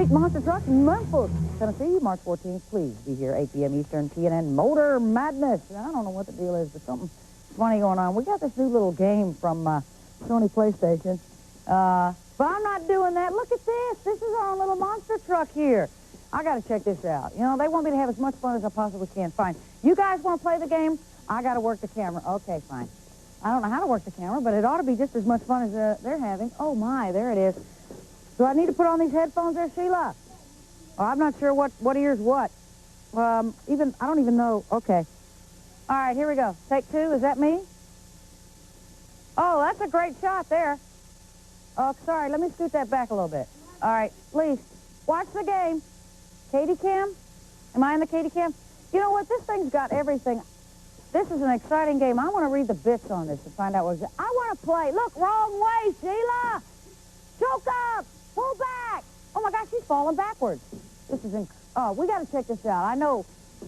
Street Monster Truck, Memphis, Tennessee, March 14th. Please be here, 8 p.m. Eastern, TNN Motor Madness. I don't know what the deal is, but something funny going on. We got this new little game from Sony PlayStation, but I'm not doing that. Look at this. This is our own little monster truck here. I got to check this out. You know, they want me to have as much fun as I possibly can. Fine. You guys want to play the game? I got to work the camera. Okay, fine. I don't know how to work the camera, but it ought to be just as much fun as they're having. Oh, my, there it is. Do I need to put on these headphones there, Sheila? Oh, I'm not sure what ear's what. I don't even know. Okay. All right, here we go. Take 2. Is that me? Oh, that's a great shot there. Oh, sorry. Let me scoot that back a little bit. All right, please. Watch the game. Katie Cam? Am I in the Katie Cam? You know what? This thing's got everything. This is an exciting game. I want to read the bits on this to find out what's... I want to play. Look, wrong way, Sheila. Choke up. Pull back. Oh, my gosh, she's falling backwards. This is... Oh, we got to check this out. I know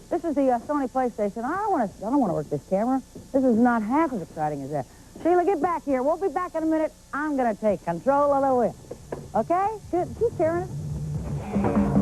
this is the Sony PlayStation. I don't want to work this camera. This is not half as exciting as that. Sheila, get back here. We'll be back in a minute. I'm going to take control of the wheel. Okay? Good. Keep carrying it.